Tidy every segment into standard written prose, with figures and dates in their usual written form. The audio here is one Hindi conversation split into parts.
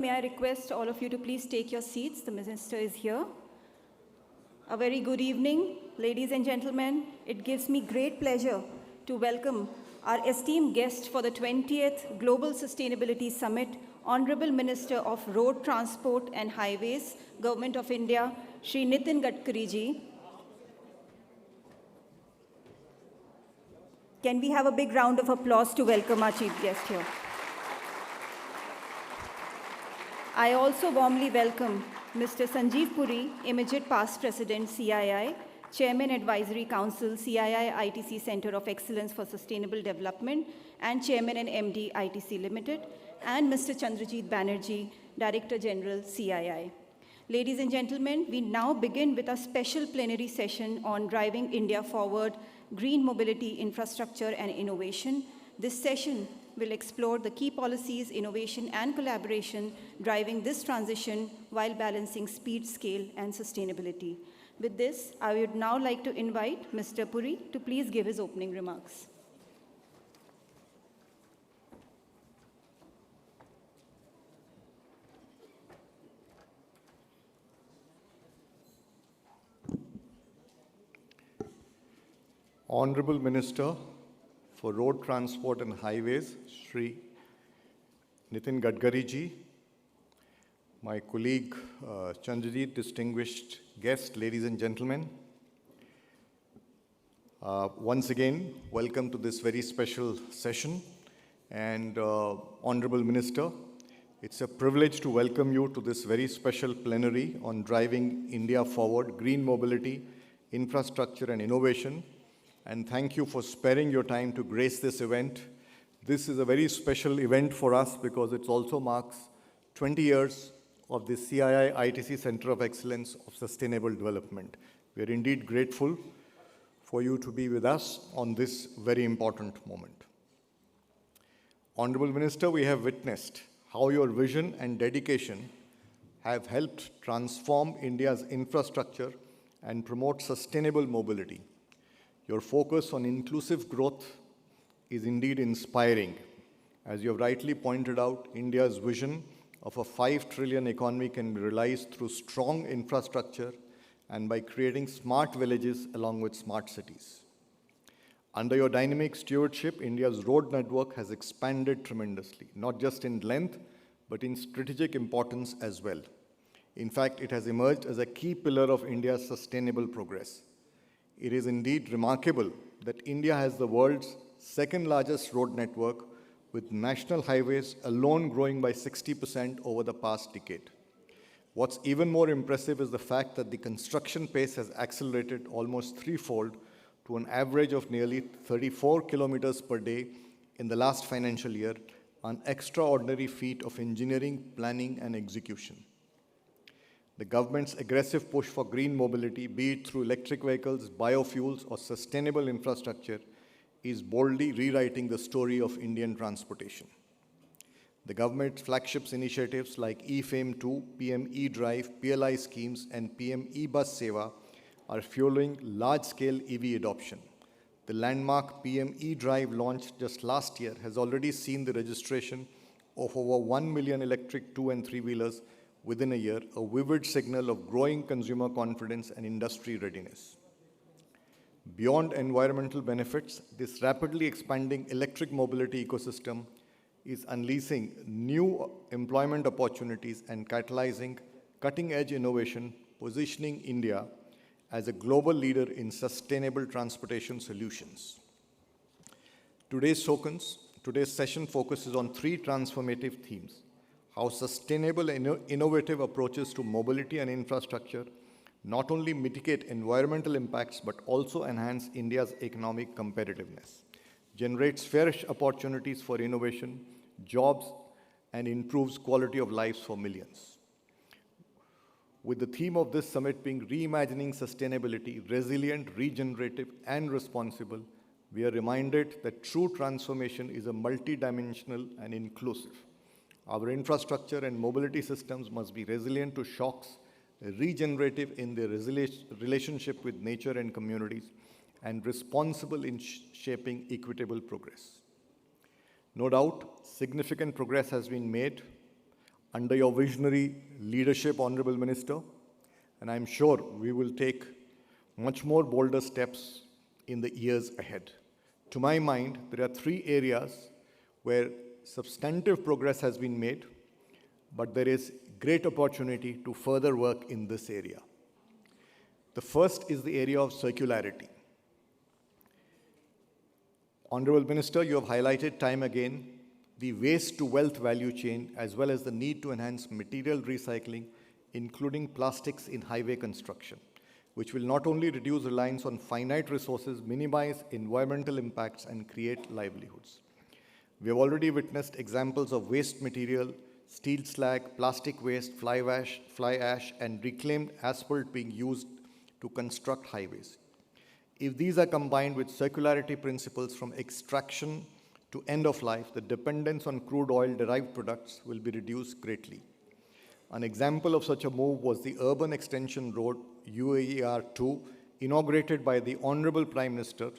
May I request all of you to please take your seats? The minister is here. A very good evening, ladies and gentlemen. It gives me great pleasure to welcome our esteemed guest for the 20th Global Sustainability Summit, Honorable Minister of Road Transport and Highways, Government of India, Shri Nitin Gadkari ji. Can we have a big round of applause to welcome our chief guest here? I also warmly welcome Mr. Sanjeev Puri, immediate past President, CII, Chairman Advisory Council, CII ITC Center of Excellence for Sustainable Development, and Chairman and MD, ITC Limited, and Mr. Chandrajit Banerjee, Director General, CII. Ladies and gentlemen, we now begin with a special plenary session on driving India forward, green mobility, infrastructure, and innovation. This session will explore the key policies, innovation, and collaboration driving this transition while balancing speed, scale, and sustainability. With this, I would now like to invite Mr. Puri to please give his opening remarks. Honorable Minister for Road Transport and Highways, Shri Nitin Gadkari ji, my colleague Chandrajit, distinguished guests, ladies and gentlemen. Once again, welcome to this very special session. And Honorable Minister, it's a privilege to welcome you to this very special plenary on driving India forward, green mobility, infrastructure and innovation. And thank you for sparing your time to grace this event. This is a very special event for us because it also marks 20 years of the CII ITC Center of Excellence of Sustainable Development. We are indeed grateful for you to be with us on this very important moment. Honorable Minister, we have witnessed how your vision and dedication have helped transform India's infrastructure and promote sustainable mobility. Your focus on inclusive growth is indeed inspiring. As you have rightly pointed out, India's vision of a 5 trillion economy can be realized through strong infrastructure and by creating smart villages along with smart cities. Under your dynamic stewardship, India's road network has expanded tremendously, not just in length, but in strategic importance as well. In fact, it has emerged as a key pillar of India's sustainable progress. It is indeed remarkable that India has the world's second largest road network, with national highways alone growing by 60% over the past decade. What's even more impressive is the fact that the construction pace has accelerated almost threefold to an average of nearly 34 kilometers per day in the last financial year, an extraordinary feat of engineering, planning, and execution. The government's aggressive push for green mobility, be it through electric vehicles, biofuels, or sustainable infrastructure, is boldly rewriting the story of Indian transportation. The government's flagship initiatives like eFAME 2, PM eDrive, PLI schemes, and PM eBus Seva are fueling large-scale EV adoption. The landmark PM eDrive launched just last year has already seen the registration of over 1 million electric 2- and 3-wheelers within a year, a vivid signal of growing consumer confidence and industry readiness. Beyond environmental benefits, this rapidly expanding electric mobility ecosystem is unleashing new employment opportunities and catalyzing cutting-edge innovation, positioning India as a global leader in sustainable transportation solutions. Today's session focuses on 3 transformative themes: how sustainable and innovative approaches to mobility and infrastructure not only mitigate environmental impacts, but also enhance India's economic competitiveness, generates fresh opportunities for innovation, jobs, and improves quality of lives for millions. With the theme of this summit being reimagining sustainability, resilient, regenerative, and responsible, we are reminded that true transformation is a multidimensional and inclusive. Our infrastructure and mobility systems must be resilient to shocks, regenerative in their relationship with nature and communities, and responsible in shaping equitable progress. No doubt, significant progress has been made under your visionary leadership, Honorable Minister, and I'm sure we will take much more bolder steps in the years ahead. To my mind, there are three areas where substantive progress has been made, but there is great opportunity to further work in this area. The first is the area of circularity. Honorable Minister, you have highlighted time again the waste to wealth value chain as well as the need to enhance material recycling, including plastics in highway construction, which will not only reduce reliance on finite resources, minimize environmental impacts, and create livelihoods. We have already witnessed examples of waste material, steel slag, plastic waste, fly ash, and reclaimed asphalt being used to construct highways. If these are combined with circularity principles from extraction to end of life, the dependence on crude oil-derived products will be reduced greatly. An example of such a move was the Urban Extension Road UAER2, inaugurated by the Honorable Prime Minister,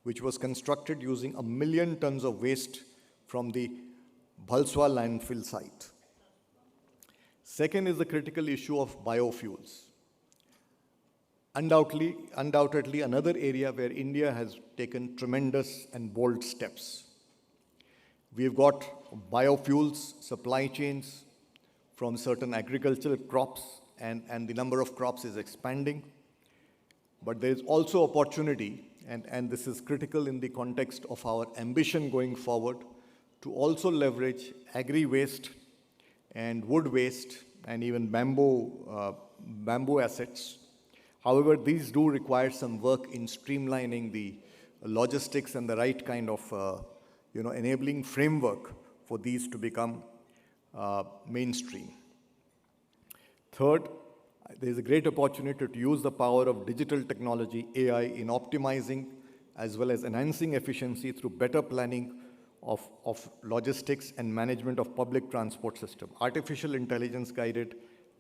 which was constructed using 1 million tons of waste from the Bhalswa landfill site. Second is the critical issue of biofuels. Undoubtedly another area where India has taken tremendous and bold steps. We've got biofuels supply chains from certain agricultural crops, and the number of crops is expanding. But there is also opportunity, and this is critical in the context of our ambition going forward, to also leverage agri-waste and wood waste and even bamboo assets. However, these do require some work in streamlining the logistics and the right kind of enabling framework for these to become mainstream. Third, there is a great opportunity to use the power of digital technology, AI, in optimizing as well as enhancing efficiency through better planning of logistics and management of public transport system. Artificial intelligence-guided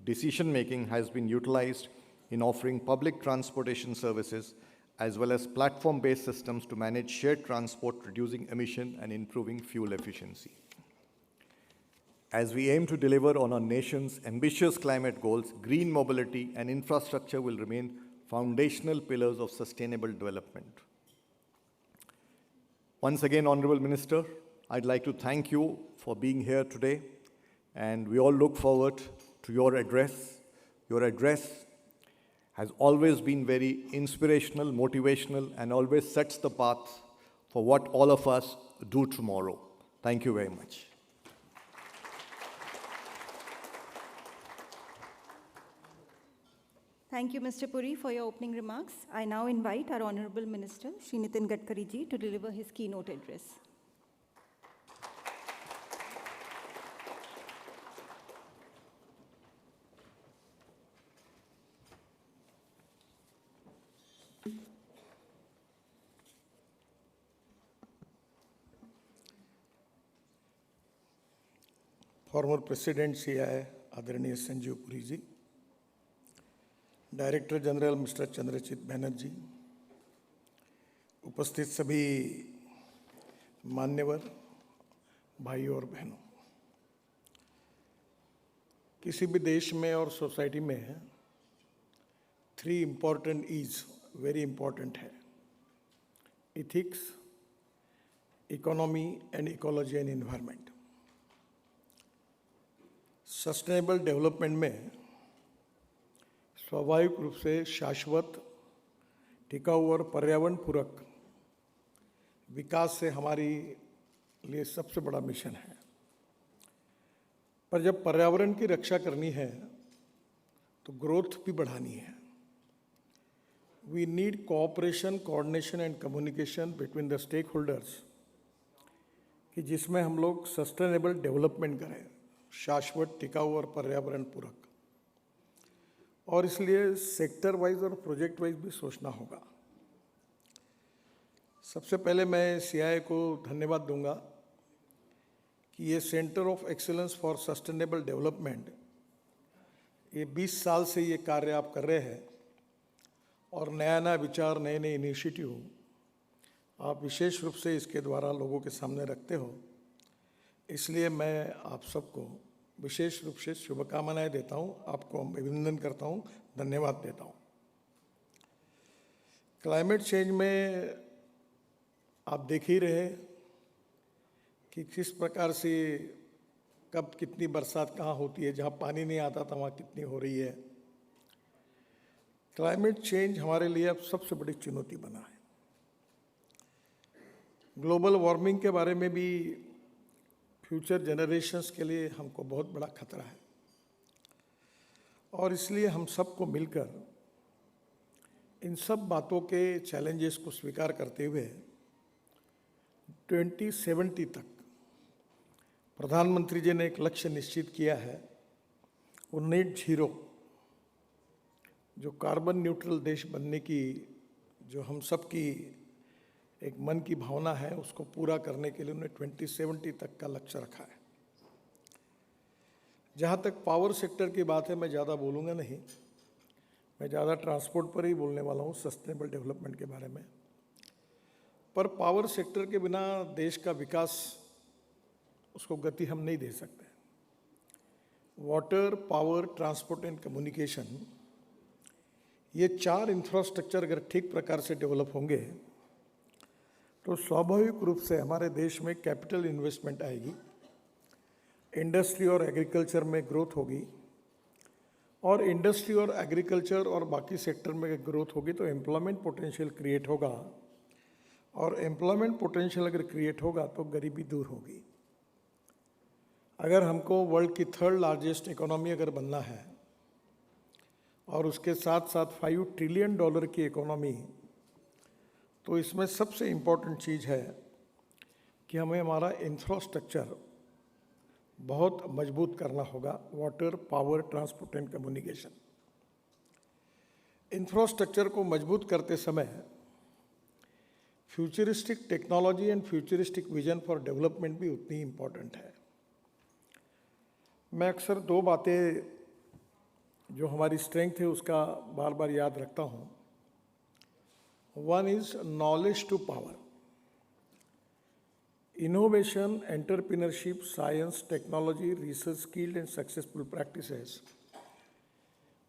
decision-making has been utilized in offering public transportation services as well as platform-based systems to manage shared transport, reducing emission and improving fuel efficiency. As we aim to deliver on our nation's ambitious climate goals, green mobility and infrastructure will remain foundational pillars of sustainable development. Once again, Honorable Minister, I'd like to thank you for being here today, and we all look forward to your address. Your address has always been very inspirational, motivational, and always sets the path for what all of us do tomorrow. Thank you very much. Thank you, Mr. Puri, for your opening remarks. I now invite our Honorable Minister, Shri Nitin Gadkari ji, to deliver his keynote address. Former President CII, Adaraniya Sanjeev Puri ji, director general mister Chandrachit Banerjee, उपस्थित सभी मान्यवर भाइयों और बहनों, किसी भी देश में और सोसाइटी में 3 इम्पॉर्टेंट इज वेरी इम्पॉर्टेंट है: ethics, economy and ecology and environment. Sustainable development में स्वाभाविक रूप से शाश्वत, टिकाऊ और पर्यावरण पूरक विकास से हमारी लिए सबसे बड़ा मिशन है। पर जब पर्यावरण की रक्षा करनी है तो ग्रोथ भी बढ़ानी है। We need cooperation, coordination and communication between the stakeholders, कि जिसमें हम लोग सस्टेनेबल डेवलपमेंट करें, शाश्वत, टिकाऊ और पर्यावरण पूरक। और इसलिए सेक्टर वाइज और प्रोजेक्ट वाइज भी सोचना होगा। सबसे पहले मैं सीआईआई को धन्यवाद दूंगा कि ये centre of excellence for sustainable development, ये 20 साल से ये कार्य आप कर रहे हैं और नया नया विचार, नए नए इनिशिएटिव आप विशेष रूप से इसके द्वारा लोगों के सामने रखते हो। इसलिए मैं आप सबको विशेष रूप से शुभकामनाएं देता हूं, आपको अभिनंदन करता हूं, धन्यवाद देता हूं। क्लाइमेट चेंज में आप देख ही रहे कि किस प्रकार से कब कितनी बरसात कहाँ होती है, जहाँ पानी नहीं आता था वहाँ कितनी हो रही है। क्लाइमेट चेंज हमारे लिए अब सबसे बड़ी चुनौती बना है। ग्लोबल वार्मिंग के बारे में भी फ्यूचर जनरेशंस के लिए हमको बहुत बड़ा खतरा है, और इसलिए हम सबको मिलकर इन सब बातों के चैलेंजेस को स्वीकार करते हुए 2070 तक प्रधानमंत्री जी ने एक लक्ष्य निश्चित किया है, वो नेट जीरो, जो कार्बन न्यूट्रल देश बनने की जो हम सब की एक मन की भावना है, उसको पूरा करने के लिए उन्होंने 2070 तक का लक्ष्य रखा है। जहाँ तक पावर सेक्टर की बात है, मैं ज़्यादा बोलूँगा नहीं, मैं ज़्यादा ट्रांसपोर्ट पर ही बोलने वाला हूँ, सस्टेनेबल डेवलपमेंट के बारे में। पर पावर सेक्टर के बिना देश का विकास, उसको गति हम नहीं दे सकते। Water, power, transport and communication, ये 4 इंफ्रास्ट्रक्चर अगर ठीक प्रकार से डेवलप होंगे तो स्वाभाविक रूप से हमारे देश में कैपिटल इन्वेस्टमेंट आएगी, इंडस्ट्री और एग्रीकल्चर में ग्रोथ होगी, और इंडस्ट्री और एग्रीकल्चर और बाकी सेक्टर में ग्रोथ होगी तो एम्प्लॉयमेंट पोटेंशियल क्रिएट होगा, और एम्प्लॉयमेंट पोटेंशियल अगर क्रिएट होगा तो गरीबी दूर होगी। अगर हमको वर्ल्ड की 3rd लार्जेस्ट इकोनॉमी अगर बनना है और उसके साथ साथ $5 ट्रिलियन की इकोनॉमी, तो इसमें सबसे इम्पोर्टेंट चीज़ है कि हमें हमारा इंफ्रास्ट्रक्चर बहुत मजबूत करना होगा। Water, power, transport and communication, infrastructure को मजबूत करते समय futuristic technology and futuristic vision for development भी उतनी इम्पोर्टेंट है। मैं अक्सर 2 बातें जो हमारी स्ट्रेंथ है उसका बार बार याद रखता हूँ। One is knowledge to power. Innovation, entrepreneurship, science, technology, research, skilled and successful practices.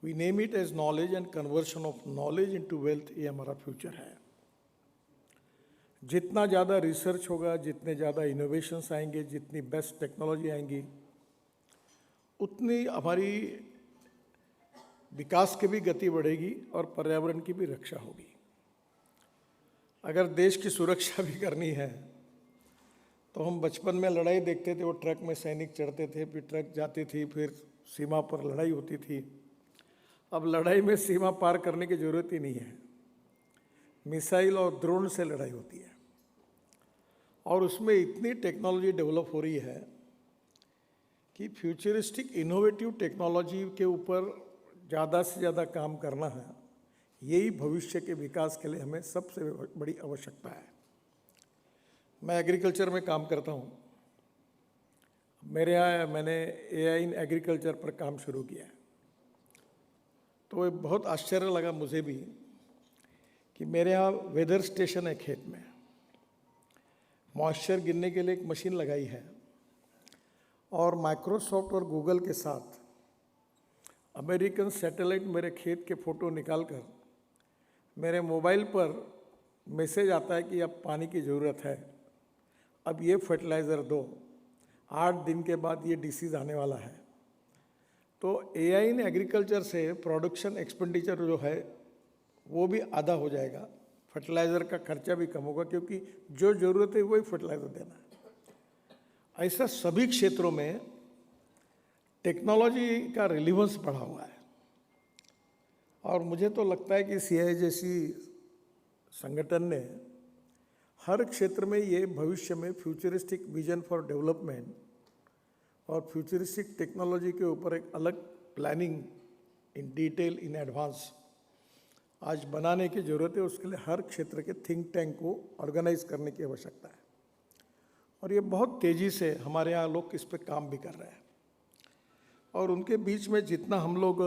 We name it as knowledge and conversion of knowledge into wealth, ये हमारा फ्यूचर है। जितना ज़्यादा रिसर्च होगा, जितने ज़्यादा इनोवेशंस आएंगे, जितनी बेस्ट टेक्नोलॉजी आएंगी, उतनी हमारी विकास की भी गति बढ़ेगी और पर्यावरण की भी रक्षा होगी। अगर देश की सुरक्षा भी करनी है तो हम बचपन में लड़ाई देखते थे, वो ट्रक में सैनिक चढ़ते थे, फिर ट्रक जाती थी, फिर सीमा पर लड़ाई होती थी। अब लड़ाई में सीमा पार करने की ज़रूरत ही नहीं है, मिसाइल और ड्रोन से लड़ाई होती है, और उसमें इतनी टेक्नोलॉजी डेवलप हो रही है कि फ्यूचरिस्टिक इनोवेटिव टेक्नोलॉजी के ऊपर ज़्यादा से ज़्यादा काम करना है। यही भविष्य के विकास के लिए हमें सबसे बड़ी आवश्यकता है। मैं एग्रीकल्चर में काम करता हूँ। मेरे यहाँ मैंने AI इन एग्रीकल्चर पर काम शुरू किया है, तो बहुत आश्चर्य लगा मुझे भी कि मेरे यहाँ वेदर स्टेशन है खेत में, मॉइस्चर गिनने के लिए एक मशीन लगाई है, और माइक्रोसॉफ्ट और गूगल के साथ अमेरिकन सैटेलाइट मेरे खेत के फ़ोटो निकालकर मेरे मोबाइल पर मैसेज आता है कि अब पानी की ज़रूरत है, अब ये फर्टिलाइज़र दो, 8 दिन के बाद ये डिसीज़ आने वाला है। तो AI इन एग्रीकल्चर से प्रोडक्शन एक्सपेंडिचर जो है वो भी आधा हो जाएगा, फर्टिलाइज़र का खर्चा भी कम होगा, क्योंकि जो ज़रूरत है वही फर्टिलाइज़र देना है। ऐसा सभी क्षेत्रों में टेक्नोलॉजी का रिलीवेंस बढ़ा हुआ है, और मुझे तो लगता है कि CII जैसी संगठन ने हर क्षेत्र में ये भविष्य में फ्यूचरिस्टिक विजन फॉर डेवलपमेंट और फ्यूचरिस्टिक टेक्नोलॉजी के ऊपर एक अलग planning in detail in advance आज बनाने की ज़रूरत है। उसके लिए हर क्षेत्र के थिंक टैंक को ऑर्गेनाइज करने की आवश्यकता है, और ये बहुत तेज़ी से हमारे यहाँ लोग इस पर काम भी कर रहे हैं, और उनके बीच में जितना हम लोग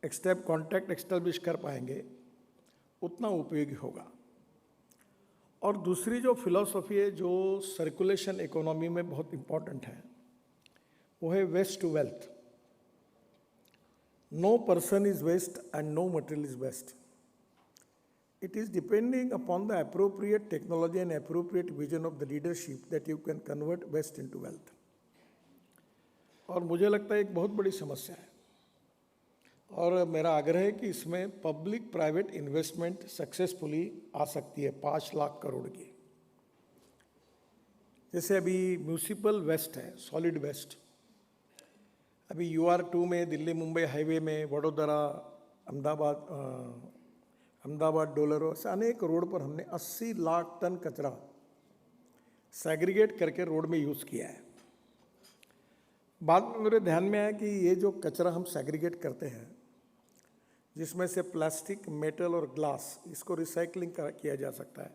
कॉन्टैक्ट एस्टेब्लिश कर पाएंगे उतना उपयोगी होगा। और दूसरी जो फिलॉसफी है जो सर्कुलेशन इकोनॉमी में बहुत इम्पॉर्टेंट है, वो है waste to wealth. No person is waste and no material is waste. It is depending upon the appropriate technology and appropriate vision of the leadership that you can convert waste into wealth. और मुझे लगता है एक बहुत बड़ी समस्या है, और मेरा आग्रह है कि इसमें पब्लिक प्राइवेट इन्वेस्टमेंट सक्सेसफुली आ सकती है 5 लाख करोड़ की। जैसे अभी म्यूनिसिपल वेस्ट है, सॉलिड वेस्ट, अभी UR2 में, दिल्ली मुंबई हाईवे में, वडोदरा, अहमदाबाद डोलरो, ऐसे अनेक रोड पर हमने 80 लाख टन कचरा सेग्रीगेट करके रोड में यूज़ किया है। बाद में मेरे ध्यान में आया कि ये जो कचरा हम सेग्रीगेट करते हैं, जिसमें से प्लास्टिक, मेटल और ग्लास, इसको रिसाइकलिंग किया जा सकता है,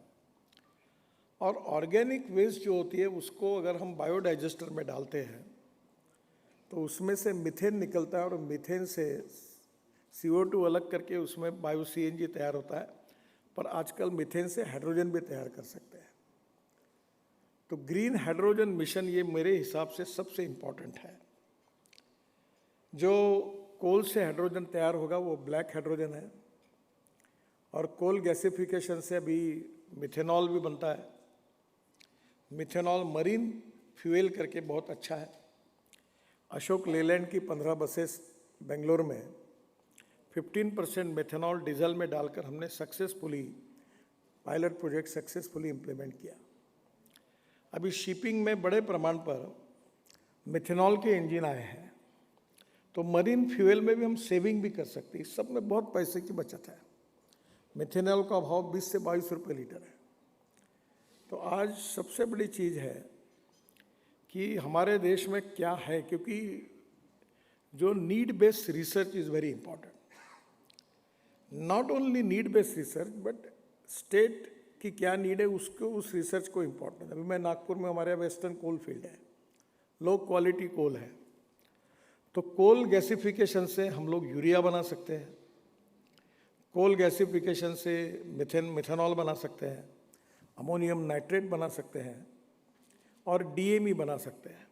और ऑर्गेनिक वेस्ट जो होती है उसको अगर हम बायोडाइजेस्टर में डालते हैं तो उसमें से मीथेन निकलता है, और मीथेन से CO2 अलग करके उसमें बायो CNG तैयार होता है। पर आजकल मीथेन से हाइड्रोजन भी तैयार कर सकते हैं। तो ग्रीन हाइड्रोजन मिशन ये मेरे हिसाब से सबसे इम्पॉर्टेंट है। जो कोल से हाइड्रोजन तैयार होगा वो ब्लैक हाइड्रोजन है, और कोल गैसिफिकेशन से अभी मिथेनॉल भी बनता है। मिथेनॉल मरीन फ्यूल करके बहुत अच्छा है। अशोक लेलैंड की 15 बसेस बेंगलोर में 15% मेथेनॉल डीजल में डालकर हमने successfully pilot project successfully implement किया। अभी शिपिंग में बड़े प्रमाण पर मेथेनॉल के इंजन आए हैं, तो मरीन फ्यूल में भी हम सेविंग भी कर सकते हैं। इस सब में बहुत पैसे की बचत है। मेथेनॉल का भाव 20 से 22 रुपये लीटर है। तो आज सबसे बड़ी चीज़ है कि हमारे देश में क्या है, क्योंकि जो need based research is very important. Not only need based research but state की क्या नीड है उसको, उस रिसर्च को इम्पोर्टेंट। अभी मैं नागपुर में, हमारे वेस्टर्न कोल फील्ड है, लो क्वालिटी कोल है, तो कोल गैसिफिकेशन से हम लोग यूरिया बना सकते हैं, कोल गैसिफिकेशन से मिथेनॉल बना सकते हैं, अमोनियम नाइट्रेट बना सकते हैं, और DME बना सकते हैं।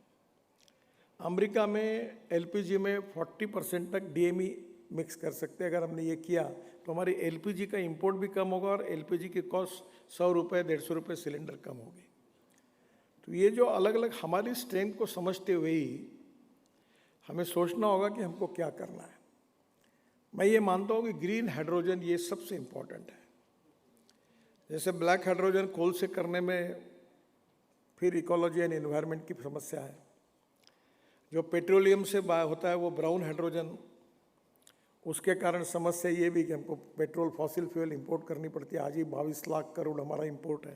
अमेरिका में LPG में 40% तक DME मिक्स कर सकते हैं। अगर हमने ये किया तो हमारी LPG का इंपोर्ट भी कम होगा, और LPG की कॉस्ट 100 रुपये 150 रुपये सिलेंडर कम होगी। तो ये जो अलग अलग हमारी स्ट्रेंथ को समझते हुए ही हमें सोचना होगा कि हमको क्या करना है। मैं ये मानता हूँ कि ग्रीन हाइड्रोजन ये सबसे इम्पोर्टेंट है। जैसे ब्लैक हाइड्रोजन कोल से करने में फिर इकोलॉजी एंड एनवायरनमेंट की समस्या है। जो पेट्रोलियम से होता है वो ब्राउन हाइड्रोजन, उसके कारण समस्या ये भी कि हमको पेट्रोल फॉसिल फ्यूल इंपोर्ट करनी पड़ती है। आज ही 22 लाख करोड़ हमारा इंपोर्ट है।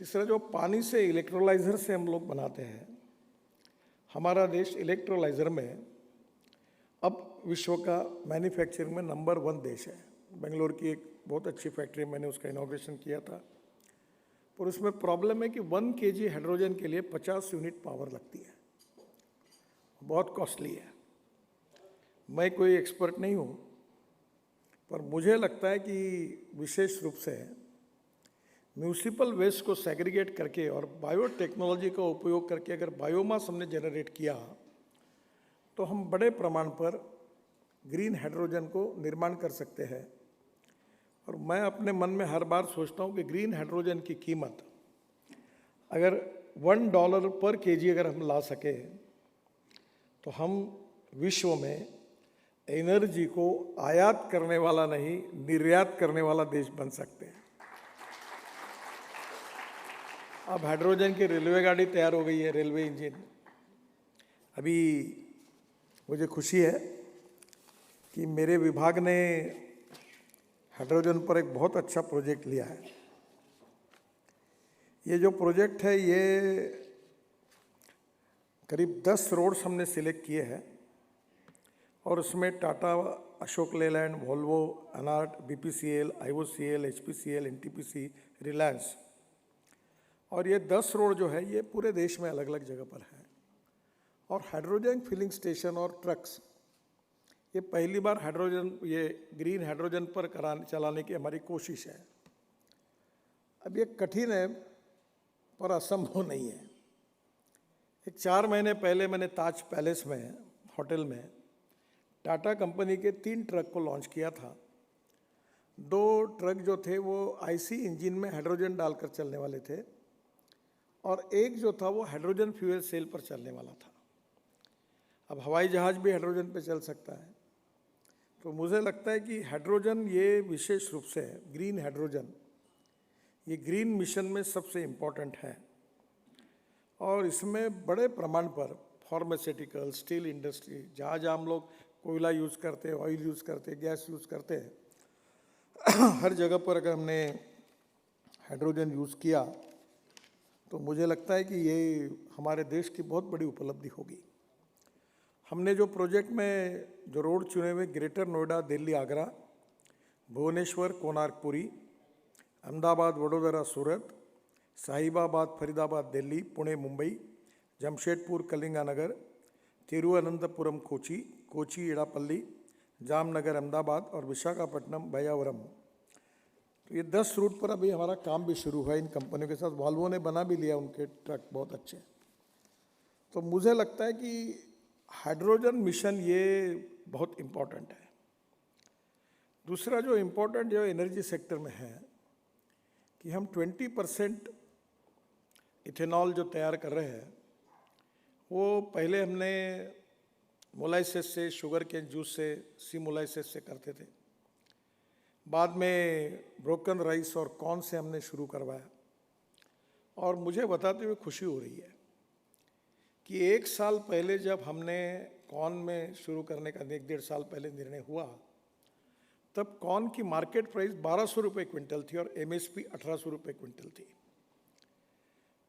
तीसरा, जो पानी से इलेक्ट्रोलाइज़र से हम लोग बनाते हैं, हमारा देश इलेक्ट्रोलाइज़र में अब विश्व का मैन्युफैक्चरिंग में नंबर 1 देश है। बेंगलोर की एक बहुत अच्छी फैक्ट्री, मैंने उसका इनॉग्रेशन किया था, पर उसमें प्रॉब्लम है कि 1 kg हाइड्रोजन के लिए 50 यूनिट पावर लगती है, बहुत कॉस्टली है। मैं कोई एक्सपर्ट नहीं हूँ, पर मुझे लगता है कि विशेष रूप से म्यूनिसिपल वेस्ट को सेग्रीगेट करके और बायोटेक्नोलॉजी का उपयोग करके अगर बायोमास हमने जनरेट किया तो हम बड़े प्रमाण पर ग्रीन हाइड्रोजन को निर्माण कर सकते हैं। और मैं अपने मन में हर बार सोचता हूँ कि ग्रीन हाइड्रोजन की कीमत अगर $1 पर kg अगर हम ला सके तो हम विश्व में एनर्जी को आयात करने वाला नहीं, निर्यात करने वाला देश बन सकते हैं। अब हाइड्रोजन की रेलवे गाड़ी तैयार हो गई है, रेलवे इंजन। अभी मुझे खुशी है कि मेरे विभाग ने हाइड्रोजन पर एक बहुत अच्छा प्रोजेक्ट लिया है। ये जो प्रोजेक्ट है ये करीब 10 रोड्स हमने सिलेक्ट किए हैं, और उसमें टाटा, अशोक लेलैंड, वोल्वो, अनार्ट, BPCL, IOCL, HPCL, NTPC, Reliance, और ये 10 रोड जो है ये पूरे देश में अलग अलग जगह पर हैं। और हाइड्रोजन फिलिंग स्टेशन और ट्रक्स, ये पहली बार हाइड्रोजन, ये ग्रीन हाइड्रोजन पर चलाने की हमारी कोशिश है। अब ये कठिन है पर असंभव नहीं है। एक 4 महीने पहले मैंने ताज पैलेस में होटल में टाटा कंपनी के 3 ट्रक को लॉन्च किया था। 2 ट्रक जो थे वो आईसी इंजन में हाइड्रोजन डालकर चलने वाले थे और एक जो था वो हाइड्रोजन फ्यूल सेल पर चलने वाला था। अब हवाई जहाज भी हाइड्रोजन पे चल सकता है, तो मुझे लगता है कि हाइड्रोजन ये विशेष रूप से ग्रीन हाइड्रोजन ये ग्रीन मिशन में सबसे इम्पोर्टेंट है और इसमें बड़े प्रमाण पर फार्मास्यूटिकल, स्टील इंडस्ट्री, जहाँ जहाँ हम लोग कोयला यूज़ करते हैं, ऑयल यूज़ करते हैं, गैस यूज़ करते हैं, हर जगह पर अगर हमने हाइड्रोजन यूज़ किया तो मुझे लगता है कि ये हमारे देश की बहुत बड़ी उपलब्धि होगी। हमने जो प्रोजेक्ट में जो रोड चुने हुए ग्रेटर नोएडा, दिल्ली, आगरा, भुवनेश्वर, कोणार्क, पुरी, अहमदाबाद, वडोदरा, सूरत, साहिबाबाद, फरीदाबाद, दिल्ली, पुणे, मुंबई, जमशेदपुर, कलिंगानगर, तिरुवनंतपुरम, कोची, कोची, इड़ापल्ली, जामनगर, अहमदाबाद और विशाखापट्टनम, भयावरम। तो ये 10 रूट पर अभी हमारा काम भी शुरू हुआ इन कंपनियों के साथ। वॉल्वो ने बना भी लिया उनके ट्रक बहुत अच्छे। तो मुझे लगता है कि हाइड्रोजन मिशन ये बहुत इम्पोर्टेंट है। दूसरा जो इम्पोर्टेंट जो एनर्जी सेक्टर में है कि हम 20% इथेनॉल जो तैयार कर रहे हैं वो पहले हमने मोलाइसिस से, शुगर केन जूस से, सी मोलाइसिस से करते थे। बाद में ब्रोकन राइस और कॉर्न से हमने शुरू करवाया और मुझे बताते हुए खुशी हो रही है कि 1 साल पहले जब हमने कॉर्न में शुरू करने का 1-1.5 साल पहले निर्णय हुआ तब कॉर्न की मार्केट प्राइस 1200 रुपये क्विंटल थी और एमएसपी 1800 रुपये क्विंटल थी।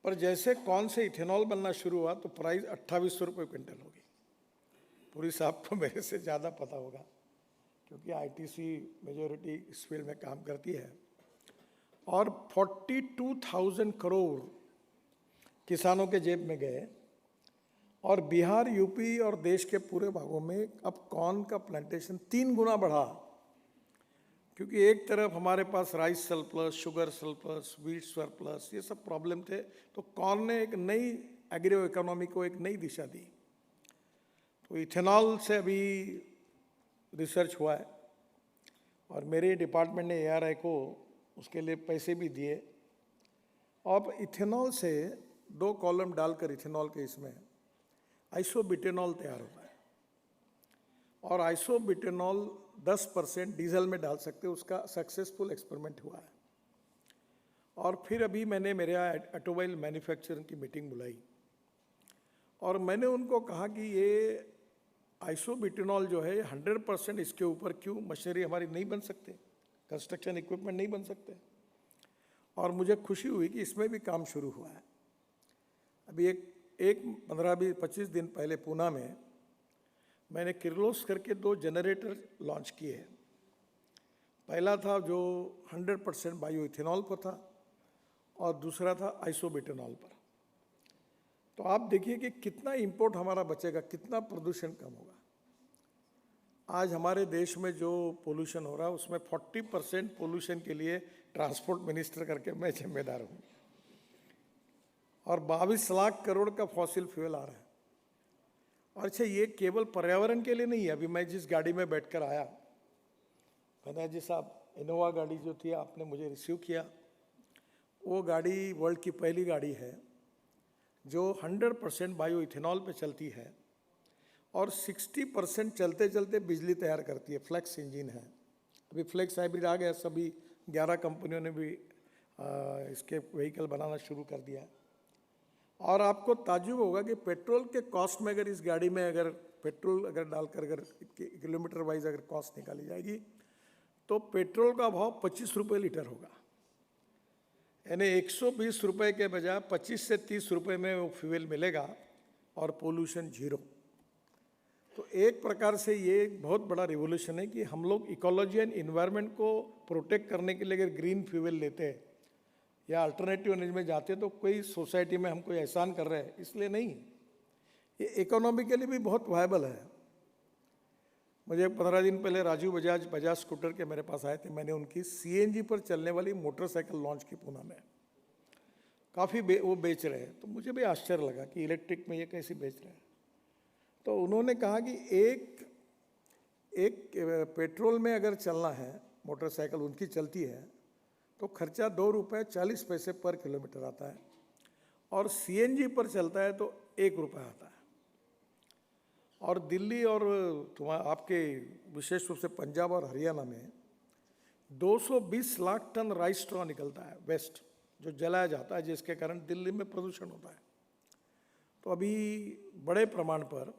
पर जैसे कॉर्न से इथेनॉल बनना शुरू हुआ तो प्राइस 2800 रुपये क्विंटल होगी। पूरी साहब को मेरे से ज़्यादा पता होगा क्योंकि आईटीसी मेजॉरिटी इस फील्ड में काम करती है। और 42,000 करोड़ किसानों के जेब में गए और बिहार, यूपी और देश के पूरे भागों में अब कॉर्न का प्लांटेशन 3 गुना बढ़ा, क्योंकि एक तरफ हमारे पास rice surplus, sugar surplus, wheat surplus, ये सब प्रॉब्लम थे। तो कॉर्न ने एक नई एग्रो इकोनॉमी को एक नई दिशा दी। तो इथेनॉल से अभी रिसर्च हुआ है और मेरे डिपार्टमेंट ने एआरआई को उसके लिए पैसे भी दिए। अब इथेनॉल से 2 कॉलम डालकर इथेनॉल के इसमें आइसोब्यूटेनॉल तैयार होता है और आइसोब्यूटेनॉल 10% डीजल में डाल सकते हैं। उसका सक्सेसफुल एक्सपेरिमेंट हुआ है। और फिर अभी मैंने मेरे ऑटोमोबाइल मैन्युफैक्चरिंग की मीटिंग बुलाई और मैंने उनको कहा कि ये आइसोब्यूटेनॉल जो है 100% इसके ऊपर क्यों मशीनरी हमारी नहीं बन सकते, कंस्ट्रक्शन इक्विपमेंट नहीं बन सकते। और मुझे खुशी हुई कि इसमें भी काम शुरू हुआ है। अभी एक 15-25 दिन पहले पूना में मैंने किर्लोस्कर के 2 जनरेटर लॉन्च किए हैं। पहला था जो 100% बायो इथेनॉल पर था और दूसरा था आइसोब्यूटेनॉल पर। तो आप देखिए कि कितना इंपोर्ट हमारा बचेगा, कितना प्रदूषण कम होगा। आज हमारे देश में जो पोल्यूशन हो रहा है उसमें 40% पोल्यूशन के लिए ट्रांसपोर्ट मिनिस्टर करके मैं जिम्मेदार हूँ और 22 लाख करोड़ का फॉसिल फ्यूल आ रहा है। और अच्छा, ये केवल पर्यावरण के लिए नहीं है। अभी मैं जिस गाड़ी में बैठकर आया, मैंने जी साहब इनोवा गाड़ी जो थी आपने मुझे रिसीव किया, वो गाड़ी वर्ल्ड की पहली गाड़ी है जो 100% बायो इथेनॉल पे चलती है और 60% चलते चलते बिजली तैयार करती है। फ्लेक्स इंजन है। अभी फ्लेक्स हाइब्रिड आ गया, सभी 11 कंपनियों ने भी इसके व्हीकल बनाना शुरू कर दिया है। और आपको ताज्जुब होगा कि पेट्रोल के कॉस्ट में अगर इस गाड़ी में अगर पेट्रोल अगर डालकर अगर किलोमीटर वाइज अगर कॉस्ट निकाली जाएगी तो पेट्रोल का भाव 25 रुपये लीटर होगा। यानी 120 रुपये के बजाय 25 से 30 रुपये में वो फ्यूल मिलेगा और पोल्यूशन 0। तो एक प्रकार से ये एक बहुत बड़ा रिवोल्यूशन है कि हम लोग इकोलॉजी एंड इन्वायरमेंट को प्रोटेक्ट करने के लिए अगर ग्रीन फ्यूल लेते हैं या अल्टरनेटिव एनर्जी में जाते हैं तो कोई सोसाइटी में हम कोई एहसान कर रहे हैं, इसलिए नहीं। ये इकोनॉमिकली भी बहुत वायबल है। मुझे 15 दिन पहले राजू बजाज स्कूटर के मेरे पास आए थे। मैंने उनकी सीएनजी पर चलने वाली मोटरसाइकिल लॉन्च की पूना में काफ़ी वो बेच रहे हैं। तो मुझे भी आश्चर्य लगा कि इलेक्ट्रिक में ये कैसे बेच रहे हैं। तो उन्होंने कहा कि एक पेट्रोल में अगर चलना है, मोटरसाइकिल उनकी चलती है, तो खर्चा 2 रुपये 40 पैसे पर किलोमीटर आता है, और सीएनजी पर चलता है तो 1 रुपया आता है। और दिल्ली और आपके विशेष रूप से पंजाब और हरियाणा में 220 लाख टन राइस स्ट्रॉ निकलता है, वेस्ट, जो जलाया जाता है, जिसके कारण दिल्ली में प्रदूषण होता है। तो अभी बड़े प्रमाण पर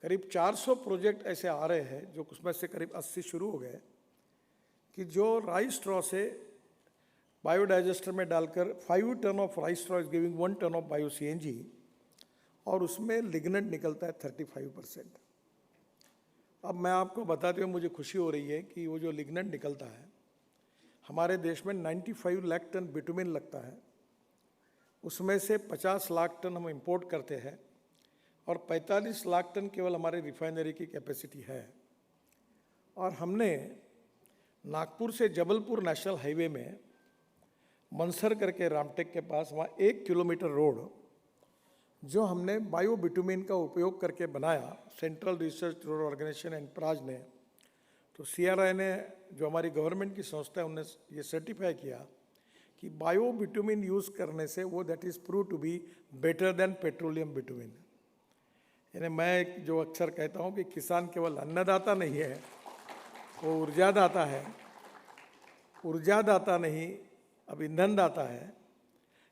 करीब 400 प्रोजेक्ट ऐसे आ रहे हैं, जो उसमें से करीब 80 शुरू हो गए, कि जो राइस स्ट्रॉ से बायोडाइजेस्टर में डालकर 5 ton of rice straw is giving 1 ton of bio CNG, और उसमें लिग्नेंट निकलता है 35%। अब मैं आपको बताते हुए मुझे खुशी हो रही है कि वो जो लिग्नेंट निकलता है, हमारे देश में 95 लाख टन बिटुमिन लगता है, उसमें से 50 लाख टन हम इंपोर्ट करते हैं, और 45 लाख टन केवल हमारे रिफाइनरी की कैपेसिटी है। और हमने नागपुर से जबलपुर नेशनल हाईवे में मनसर करके रामटेक के पास, वहाँ 1 किलोमीटर रोड जो हमने बायो बिटुमिन का उपयोग करके बनाया, central research road organisation and Praj ने, तो CRI ने, जो हमारी गवर्नमेंट की संस्था है, उन्होंने ये सर्टिफाई किया कि बायो बिटुमिन यूज़ करने से वो that is prove to be better than petroleum bitumen. यानी मैं जो अक्सर कहता हूँ कि किसान केवल अन्नदाता नहीं है, वो ऊर्जादाता है। ऊर्जादाता नहीं, अब ईंधन दाता है।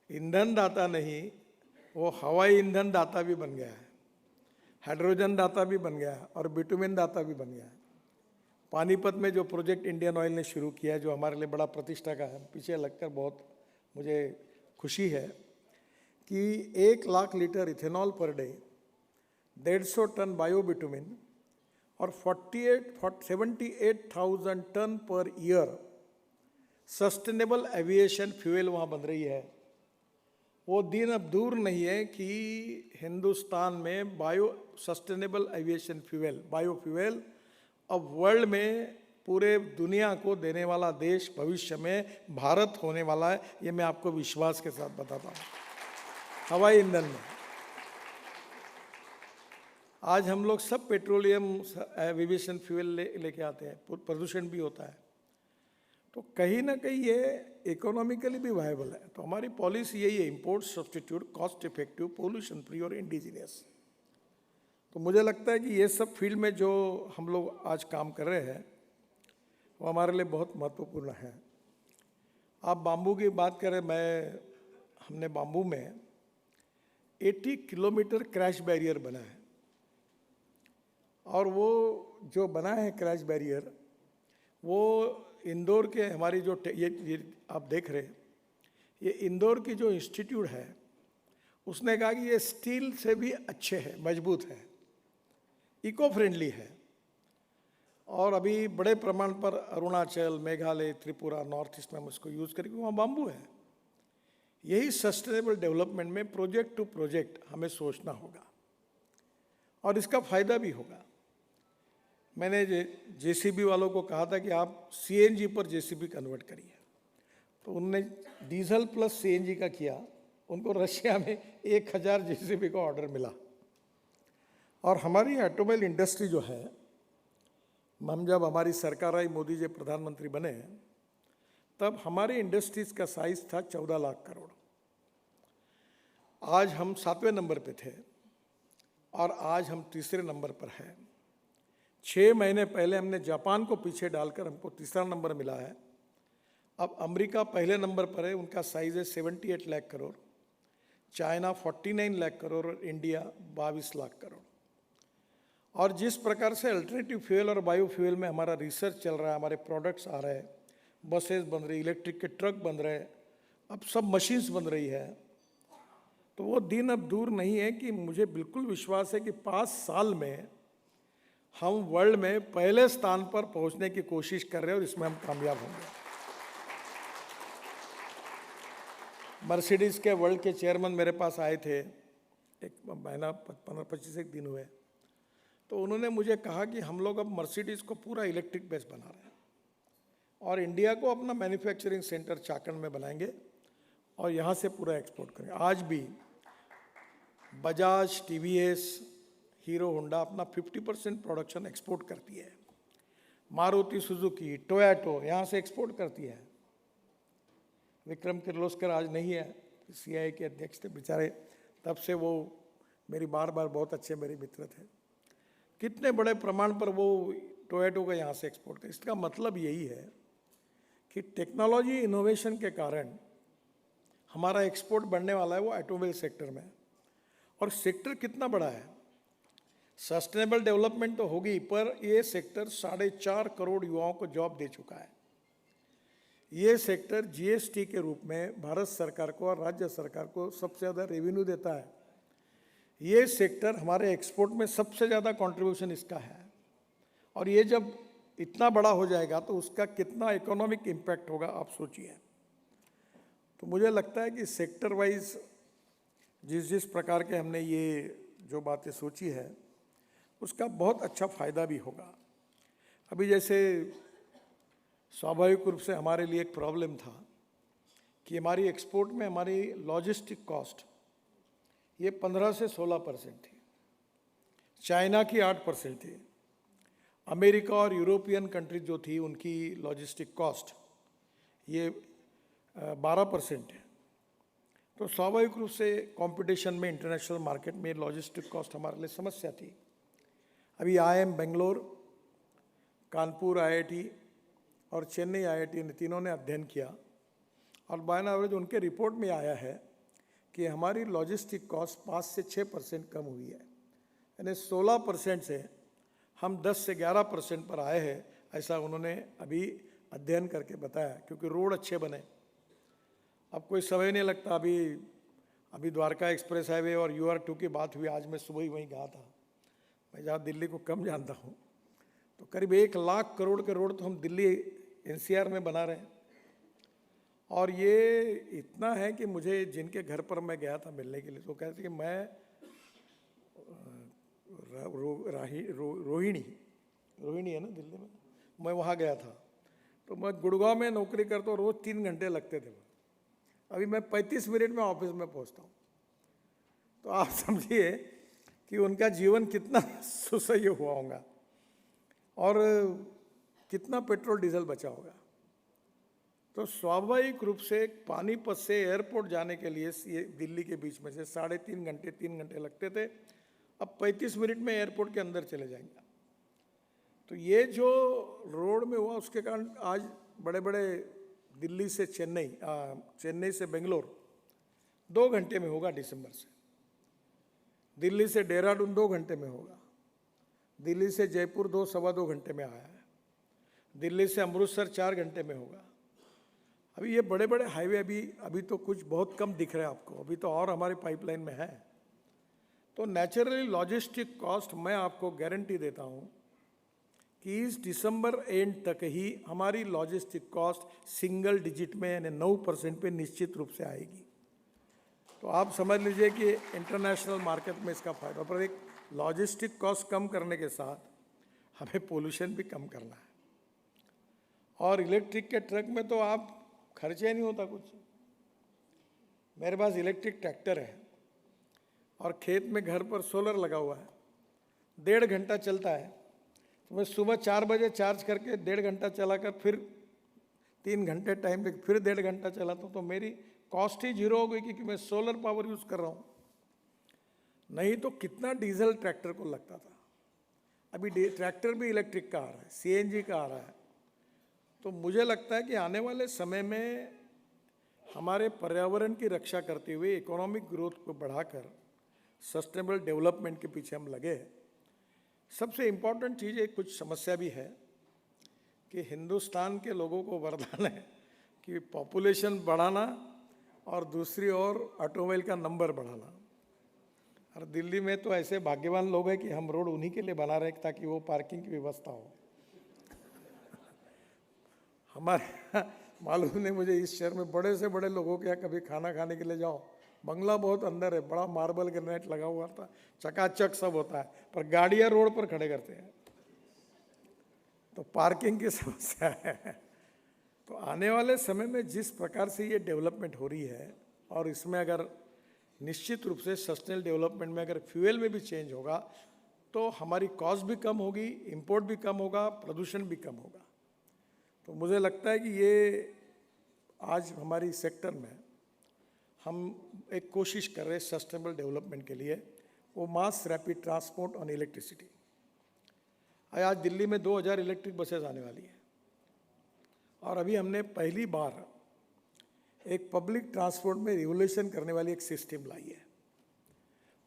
ईंधन दाता नहीं, वो हवाई ईंधन दाता भी बन गया है, हाइड्रोजन दाता भी बन गया है, और बिटुमिन दाता भी बन गया है। पानीपत में जो प्रोजेक्ट इंडियन ऑयल ने शुरू किया है, जो हमारे लिए बड़ा प्रतिष्ठा का है, पीछे लगकर बहुत मुझे खुशी है कि 1 lakh litre ethanol per day, 150 ton bio bitumen और 78,000 ton per year sustainable aviation fuel वहाँ बन रही है। वो दिन अब दूर नहीं है कि हिंदुस्तान में sustainable aviation fuel, bio fuel, अब वर्ल्ड में पूरे दुनिया को देने वाला देश भविष्य में भारत होने वाला है। ये मैं आपको विश्वास के साथ बताता हूँ। हवाई ईंधन में आज हम लोग सब पेट्रोलियम एविएशन फ्यूल लेके आते हैं, प्रदूषण भी होता है। तो कहीं ना कहीं ये इकोनॉमिकली भी वायबल है। तो हमारी पॉलिसी यही है, import substitute, cost effective, pollution free और इंडिजिनियस। तो मुझे लगता है कि ये सब फील्ड में जो हम लोग आज काम कर रहे हैं, वो हमारे लिए बहुत महत्वपूर्ण है। आप बाम्बू की बात करें, हमने बाम्बू में 80 किलोमीटर क्रैश बैरियर बना है, और वो जो बना है क्रैश बैरियर, वो इंदौर के हमारी जो ये आप देख रहे हैं, ये इंदौर की जो इंस्टीट्यूट है, उसने कहा कि ये स्टील से भी अच्छे हैं, मजबूत है, इको फ्रेंडली है। और अभी बड़े प्रमाण पर अरुणाचल, मेघालय, त्रिपुरा, नॉर्थ ईस्ट में हम इसको यूज़ करेंगे, वहाँ बाम्बू है। यही सस्टेनेबल डेवलपमेंट में प्रोजेक्ट टू प्रोजेक्ट हमें सोचना होगा, और इसका फायदा भी होगा। मैंने जेसीबी वालों को कहा था कि आप सीएनजी पर जेसीबी कन्वर्ट करिए, तो उनने डीजल प्लस सीएनजी का किया। उनको रशिया में 1000 जेसीबी का ऑर्डर मिला। और हमारी ऑटोमोबाइल इंडस्ट्री जो है, हम जब हमारी सरकार आई, मोदी जी प्रधानमंत्री बने, तब हमारी इंडस्ट्रीज का साइज था 14 लाख करोड़। आज हम 7वें नंबर पे थे, और आज हम 3रे नंबर पर हैं। 6 महीने पहले हमने जापान को पीछे डालकर हमको 3रा नंबर मिला है। अब अमेरिका पहले नंबर पर है, उनका साइज है 78 लाख करोड़, चाइना 49 लाख करोड़, और इंडिया 22 लाख करोड़। और जिस प्रकार से अल्टरनेटिव फ्यूल और बायो फ्यूल में हमारा रिसर्च चल रहा है, हमारे प्रोडक्ट्स आ रहे हैं, बसेस बन रही, इलेक्ट्रिक के ट्रक बन रहे, अब सब मशीन्स बन रही है, तो वो दिन अब दूर नहीं है कि मुझे बिल्कुल विश्वास है कि 5 साल में हम वर्ल्ड में पहले स्थान पर पहुंचने की कोशिश कर रहे हैं, और इसमें हम कामयाब होंगे। मर्सिडीज़ के वर्ल्ड के चेयरमैन मेरे पास आए थे, एक महीना 15-25 दिन हुए, तो उन्होंने मुझे कहा कि हम लोग अब मर्सिडीज़ को पूरा इलेक्ट्रिक बेस बना रहे हैं, और इंडिया को अपना मैन्युफैक्चरिंग सेंटर चाकण में बनाएंगे, और यहाँ से पूरा एक्सपोर्ट करेंगे। आज भी बजाज, टीवीएस, हीरो होंडा अपना 50% प्रोडक्शन एक्सपोर्ट करती है। मारुति सुजुकी, टोयोटो यहाँ से एक्सपोर्ट करती है। विक्रम किर्लोस्कर आज नहीं है, सीआईआई के अध्यक्ष थे बेचारे, तब से वो मेरी बार बार बहुत अच्छे मेरे मित्र थे। कितने बड़े प्रमाण पर वो टोयोटो का यहाँ से एक्सपोर्ट कर। इसका मतलब यही है कि टेक्नोलॉजी इनोवेशन के कारण हमारा एक्सपोर्ट बढ़ने वाला है वो ऑटोमोबाइल सेक्टर में। और सेक्टर कितना बड़ा है, सस्टेनेबल डेवलपमेंट तो होगी, पर ये सेक्टर 4.5 करोड़ युवाओं को जॉब दे चुका है। ये सेक्टर जीएसटी के रूप में भारत सरकार को और राज्य सरकार को सबसे ज़्यादा रेवेन्यू देता है। ये सेक्टर हमारे एक्सपोर्ट में सबसे ज़्यादा कंट्रीब्यूशन इसका है। और ये जब इतना बड़ा हो जाएगा तो उसका कितना इकोनॉमिक इम्पैक्ट होगा आप सोचिए। तो मुझे लगता है कि सेक्टर वाइज जिस प्रकार के हमने ये जो बातें सोची है उसका बहुत अच्छा फायदा भी होगा। अभी जैसे स्वाभाविक रूप से हमारे लिए एक प्रॉब्लम था कि हमारी एक्सपोर्ट में हमारी लॉजिस्टिक कॉस्ट ये 15 से 16% थी, चाइना की 8% थी, अमेरिका और यूरोपियन कंट्रीज जो थी उनकी लॉजिस्टिक कॉस्ट ये 12% है। तो स्वाभाविक रूप से कंपटीशन में इंटरनेशनल मार्केट में लॉजिस्टिक कॉस्ट हमारे लिए समस्या थी। अभी IIM बेंगलोर, कानपुर IIT और चेन्नई IIT ने तीनों ने अध्ययन किया और बाय एन एवरेज उनके रिपोर्ट में आया है कि हमारी लॉजिस्टिक कॉस्ट 5 से 6% कम हुई है। यानी 16% से हम 10 से 11% पर आए हैं, ऐसा उन्होंने अभी अध्ययन करके बताया। क्योंकि रोड अच्छे बने, अब कोई समय नहीं लगता। अभी द्वारका एक्सप्रेस हाईवे और UR2 की बात हुई, आज मैं सुबह ही वहीं गया था। मैं जहाँ दिल्ली को कम जानता हूँ, तो करीब 1 लाख करोड़ के रोड तो हम दिल्ली NCR में बना रहे हैं। और ये इतना है कि मुझे जिनके घर पर मैं गया था मिलने के लिए, तो कहते कि मैं रोहिणी है ना दिल्ली में, मैं वहाँ गया था। तो मैं गुड़गांव में नौकरी करता हूँ, रोज़ 3 घंटे लगते थे। अभी मैं 35 मिनट में ऑफिस में पहुँचता हूँ। तो आप समझिए कि उनका जीवन कितना सुसह्य हुआ होगा और कितना पेट्रोल डीजल बचा होगा। तो स्वाभाविक रूप से पानीपत से एयरपोर्ट जाने के लिए ये दिल्ली के बीच में से 3.5 घंटे 3 घंटे लगते थे, अब 35 मिनट में एयरपोर्ट के अंदर चले जाएंगे। तो ये जो रोड में हुआ उसके कारण आज बड़े बड़े दिल्ली से चेन्नई से बेंगलोर 2 घंटे में होगा दिसंबर से, दिल्ली से देहरादून 2 घंटे में होगा, दिल्ली से जयपुर 2 सवा 2 घंटे में आया है, दिल्ली से अमृतसर 4 घंटे में होगा। अभी ये बड़े बड़े हाईवे अभी तो कुछ बहुत कम दिख रहा है आपको, अभी तो और हमारे पाइपलाइन में है। तो नेचुरली लॉजिस्टिक कॉस्ट मैं आपको गारंटी देता हूँ कि इस दिसंबर एंड तक ही हमारी लॉजिस्टिक कॉस्ट सिंगल डिजिट में यानी 9% पे निश्चित रूप से आएगी। तो आप समझ लीजिए कि इंटरनेशनल मार्केट में इसका फायदा। पर एक लॉजिस्टिक कॉस्ट कम करने के साथ हमें पोल्यूशन भी कम करना है। और इलेक्ट्रिक के ट्रक में तो आप खर्चे ही नहीं होता कुछ। मेरे पास इलेक्ट्रिक ट्रैक्टर है और खेत में घर पर सोलर लगा हुआ है, 1.5 घंटा चलता है। तो मैं सुबह 4 बजे चार्ज करके 1.5 घंटा चलाकर फिर 3 घंटे टाइम दे फिर 1.5 घंटा चलाता हूँ। तो मेरी कॉस्ट ही 0 हो गई क्योंकि मैं सोलर पावर यूज़ कर रहा हूँ। नहीं तो कितना डीजल ट्रैक्टर को लगता था। अभी ट्रैक्टर भी इलेक्ट्रिक का आ रहा है, CNG का आ रहा है। तो मुझे लगता है कि आने वाले समय में हमारे पर्यावरण की रक्षा करते हुए इकोनॉमिक ग्रोथ को बढ़ाकर सस्टेनेबल डेवलपमेंट के पीछे हम लगे। सबसे इम्पॉर्टेंट चीज़ एक कुछ समस्या भी है कि हिंदुस्तान के लोगों को वरदान है कि पॉपुलेशन बढ़ाना और दूसरी ओर ऑटोमोबाइल का नंबर बढ़ाना। और दिल्ली में तो ऐसे भाग्यवान लोग हैं कि हम रोड उन्हीं के लिए बना रहे हैं ताकि वो पार्किंग की व्यवस्था हो। हमारे मालूम नहीं मुझे, इस शहर में बड़े से बड़े लोगों के यहाँ कभी खाना खाने के लिए जाओ, बंगला बहुत अंदर है, बड़ा मार्बल ग्रेनाइट लगा हुआ था, चकाचक सब होता है, पर गाड़ियाँ रोड पर खड़े करते हैं। तो पार्किंग की समस्या है। तो आने वाले समय में जिस प्रकार से ये डेवलपमेंट हो रही है और इसमें अगर निश्चित रूप से सस्टेनेबल डेवलपमेंट में अगर फ्यूल में भी चेंज होगा तो हमारी कॉस्ट भी कम होगी, इंपोर्ट भी कम होगा, प्रदूषण भी कम होगा। तो मुझे लगता है कि ये आज हमारी सेक्टर में हम एक कोशिश कर रहे हैं सस्टेनेबल डेवलपमेंट के लिए, वो mass rapid transport on electricity. आज दिल्ली में 2000 इलेक्ट्रिक बसेस आने वाली है और अभी हमने पहली बार एक पब्लिक ट्रांसपोर्ट में रिवोल्यूशन करने वाली एक सिस्टम लाई है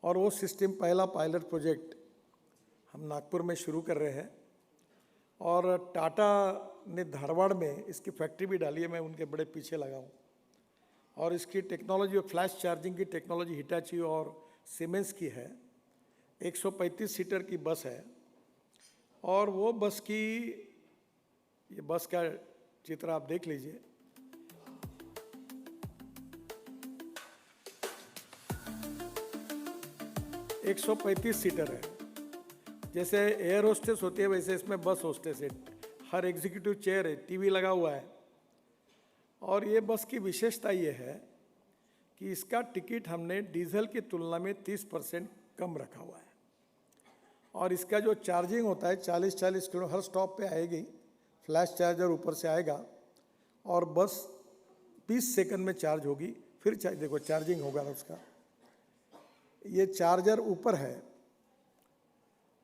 और वो सिस्टम पहला पायलट प्रोजेक्ट हम नागपुर में शुरू कर रहे हैं और टाटा ने धारवाड़ में इसकी फैक्ट्री भी डाली है, मैं उनके बड़े पीछे लगा हूँ। और इसकी टेक्नोलॉजी और फ्लैश चार्जिंग की टेक्नोलॉजी हिटाची और सीमेंस की है। 135 सीटर की बस है और वो बस की, ये बस का चित्र आप देख लीजिए। एक 135 सीटर है, जैसे एयर होस्टेस होती है वैसे इसमें बस होस्टेस है। हर एग्जीक्यूटिव चेयर है, टीवी लगा हुआ है। और ये बस की विशेषता ये है कि इसका टिकट हमने डीजल की तुलना में 30% कम रखा हुआ है और इसका जो चार्जिंग होता है 40-40 किलो हर स्टॉप पे आएगी, फ्लैश चार्जर ऊपर से आएगा और बस 20 सेकंड में चार्ज होगी। फिर देखो चार्जिंग होगा ना उसका, ये चार्जर ऊपर है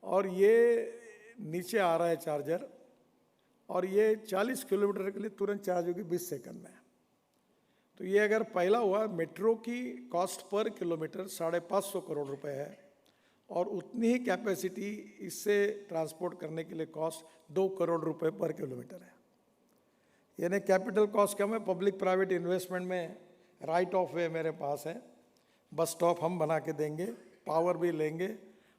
और ये नीचे आ रहा है चार्जर और ये 40 किलोमीटर के लिए तुरंत चार्ज होगी 20 सेकंड में। तो ये अगर पहला हुआ, मेट्रो की कॉस्ट पर किलोमीटर 550 करोड़ रुपए है और उतनी ही कैपेसिटी इससे ट्रांसपोर्ट करने के लिए कॉस्ट 2 करोड़ रुपए पर किलोमीटर है। यानी कैपिटल कॉस्ट कम है, पब्लिक प्राइवेट इन्वेस्टमेंट में राइट ऑफ वे मेरे पास है। बस स्टॉप हम बना के देंगे, पावर भी लेंगे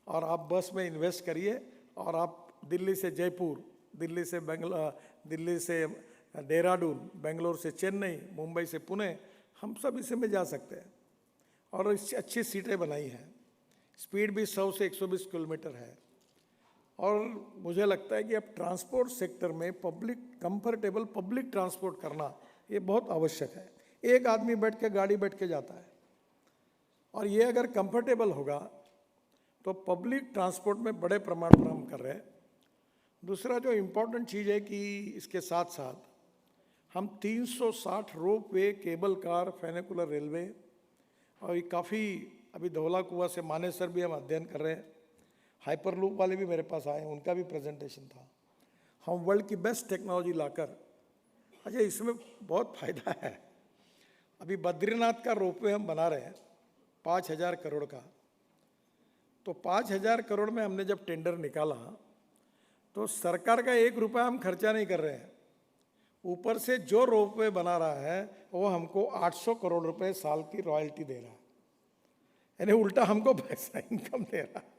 और आप बस में इन्वेस्ट करिए और आप दिल्ली से जयपुर, दिल्ली से दिल्ली से देहरादून, बेंगलोर से चेन्नई, मुंबई से पुणे, हम सब इसी में जा सकते हैं। और इससे अच्छी सीटें बनाई हैं, स्पीड भी 100 से 120 किलोमीटर है। और मुझे लगता है कि अब ट्रांसपोर्ट सेक्टर में कंफर्टेबल पब्लिक ट्रांसपोर्ट करना ये बहुत आवश्यक है। एक आदमी बैठ के गाड़ी बैठ के जाता है और ये अगर कंफर्टेबल होगा तो पब्लिक ट्रांसपोर्ट में बड़े प्रमाण पर हम कर रहे हैं। दूसरा जो इम्पोर्टेंट चीज़ है कि इसके साथ साथ हम 360 रोप वे, केबल कार, फेनिकुलर रेलवे और ये काफ़ी अभी धौला कुआं से मानेसर भी हम अध्ययन कर रहे हैं। हाइपर लूप वाले भी मेरे पास आए, उनका भी प्रेजेंटेशन था। हम वर्ल्ड की बेस्ट टेक्नोलॉजी लाकर, अच्छा इसमें बहुत फ़ायदा है। अभी बद्रीनाथ का रोपवे हम बना रहे हैं 5000 करोड़ का। तो 5000 करोड़ में हमने जब टेंडर निकाला तो सरकार का 1 रुपया हम खर्चा नहीं कर रहे हैं। ऊपर से जो रोपवे बना रहा है वो हमको 800 करोड़ रुपए साल की रॉयल्टी दे रहा है, यानी उल्टा हमको पैसा इनकम दे रहा है।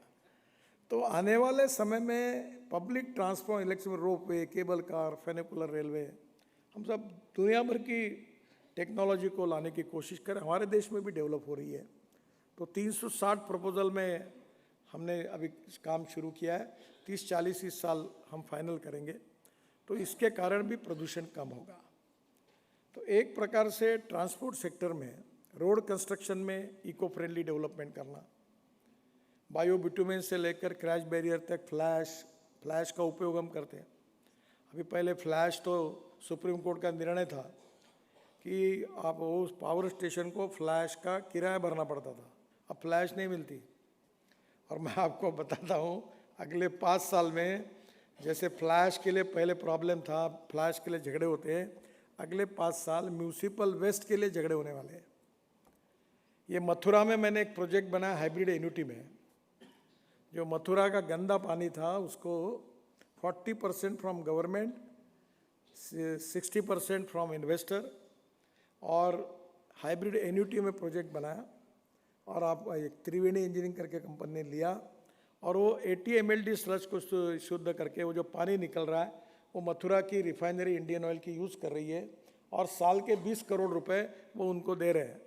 तो आने वाले समय में public transport, electric ropeway, cable car, funicular railway, हम सब दुनिया भर की टेक्नोलॉजी को लाने की कोशिश करें। हमारे देश में भी डेवलप हो रही है। तो 360 प्रपोजल में हमने अभी काम शुरू किया है। 30-40 इस साल हम फाइनल करेंगे, तो इसके कारण भी प्रदूषण कम होगा। तो एक प्रकार से ट्रांसपोर्ट सेक्टर में रोड कंस्ट्रक्शन में इको फ्रेंडली डेवलपमेंट करना, बायो बिटुमेन से लेकर क्रैश बैरियर तक फ्लैश का उपयोग हम करते हैं। अभी पहले फ्लैश तो सुप्रीम कोर्ट का निर्णय था कि आप उस पावर स्टेशन को फ्लैश का किराया भरना पड़ता था, अब फ्लैश नहीं मिलती। और मैं आपको बताता हूँ अगले 5 साल में, जैसे फ्लैश के लिए पहले प्रॉब्लम था, फ्लैश के लिए झगड़े होते हैं, अगले 5 साल म्यूनिसिपल वेस्ट के लिए झगड़े होने वाले हैं। ये मथुरा में मैंने एक प्रोजेक्ट बनाया हाइब्रिड एन्युटी में। जो मथुरा का गंदा पानी था उसको 40% फ्रॉम गवर्नमेंट, 60% फ्रॉम इन्वेस्टर और हाइब्रिड एन्युटी में प्रोजेक्ट बनाया। और आप एक त्रिवेणी इंजीनियरिंग करके कंपनी ने लिया और वो 80 mld स्लज को शुद्ध करके वो जो पानी निकल रहा है वो मथुरा की रिफाइनरी इंडियन ऑयल की यूज़ कर रही है और साल के 20 करोड़ रुपए वो उनको दे रहे हैं।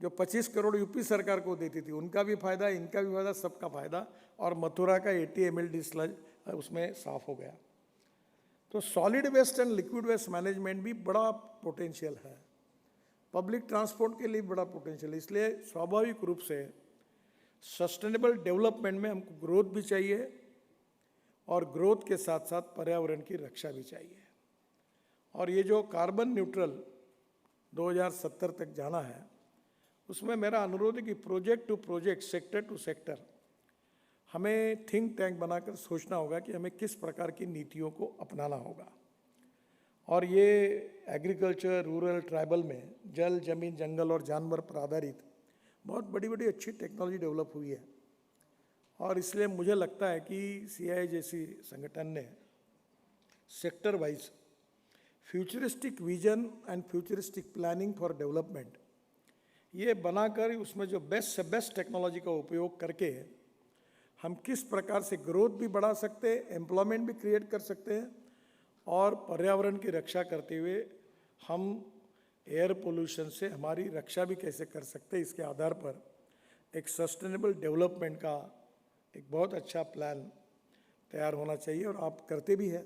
जो 25 करोड़ यूपी सरकार को देती थी, उनका भी फायदा, इनका भी फायदा, सबका फायदा। और मथुरा का 80 mld स्लज उसमें साफ हो गया। तो solid waste and liquid waste management भी बड़ा पोटेंशियल है। पब्लिक ट्रांसपोर्ट के लिए बड़ा पोटेंशियल है। इसलिए स्वाभाविक रूप से सस्टेनेबल डेवलपमेंट में हमको ग्रोथ भी चाहिए और ग्रोथ के साथ साथ पर्यावरण की रक्षा भी चाहिए। और ये जो कार्बन न्यूट्रल 2070 तक जाना है, उसमें मेरा अनुरोध है कि project to project, sector to sector हमें थिंक टैंक बनाकर सोचना होगा कि हमें किस प्रकार की नीतियों को अपनाना होगा। और ये एग्रीकल्चर, रूरल, ट्राइबल में जल, जमीन, जंगल और जानवर पर आधारित बहुत बड़ी बड़ी अच्छी टेक्नोलॉजी डेवलप हुई है। और इसलिए मुझे लगता है कि CII जैसी संगठन ने sector wise futuristic vision and futuristic planning for development ये बनाकर उसमें जो बेस्ट से बेस्ट टेक्नोलॉजी का उपयोग करके हम किस प्रकार से ग्रोथ भी बढ़ा सकते हैं, एम्प्लॉयमेंट भी क्रिएट कर सकते हैं और पर्यावरण की रक्षा करते हुए हम एयर पोल्यूशन से हमारी रक्षा भी कैसे कर सकते हैं, इसके आधार पर एक सस्टेनेबल डेवलपमेंट का एक बहुत अच्छा प्लान तैयार होना चाहिए और आप करते भी हैं।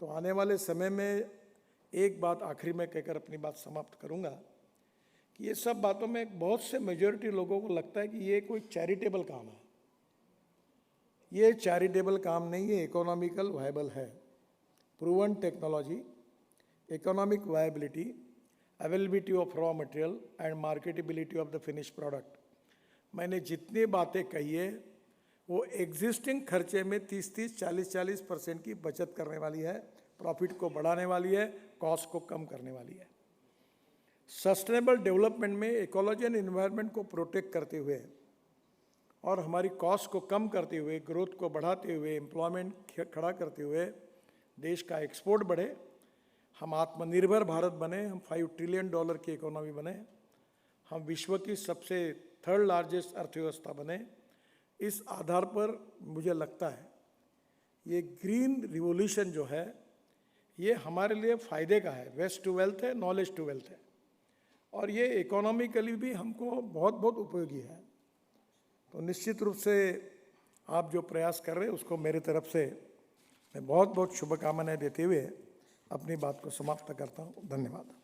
तो आने वाले समय में एक बात आखिरी में कहकर अपनी बात समाप्त करूंगा कि ये सब बातों में बहुत से मेजॉरिटी लोगों को लगता है कि ये कोई चैरिटेबल काम है। ये चैरिटेबल काम नहीं है, इकोनॉमिकल वायबल है। Proven technology, economic viability, availability of raw material and marketability of the finish product. मैंने जितनी बातें कही है वो एग्जिस्टिंग खर्चे में 30-30, 40-40% की बचत करने वाली है, प्रॉफिट को बढ़ाने वाली है, कॉस्ट को कम करने वाली है। सस्टेनेबल डेवलपमेंट में इकोलॉजी एंड एनवायरनमेंट को प्रोटेक्ट करते हुए और हमारी कॉस्ट को कम करते हुए, ग्रोथ को बढ़ाते हुए, एम्प्लॉयमेंट खड़ा करते हुए देश का एक्सपोर्ट बढ़े, हम आत्मनिर्भर भारत बने, हम $5 ट्रिलियन की इकोनॉमी बने, हम विश्व की सबसे 3rd लार्जेस्ट अर्थव्यवस्था बने। इस आधार पर मुझे लगता है ये ग्रीन रिवोल्यूशन जो है ये हमारे लिए फ़ायदे का है। वेस्ट टू वेल्थ है, नॉलेज टू वेल्थ है और ये इकोनॉमिकली भी हमको बहुत बहुत उपयोगी है। तो निश्चित रूप से आप जो प्रयास कर रहे हैं उसको मेरी तरफ से मैं बहुत बहुत शुभकामनाएं देते हुए अपनी बात को समाप्त करता हूँ। धन्यवाद।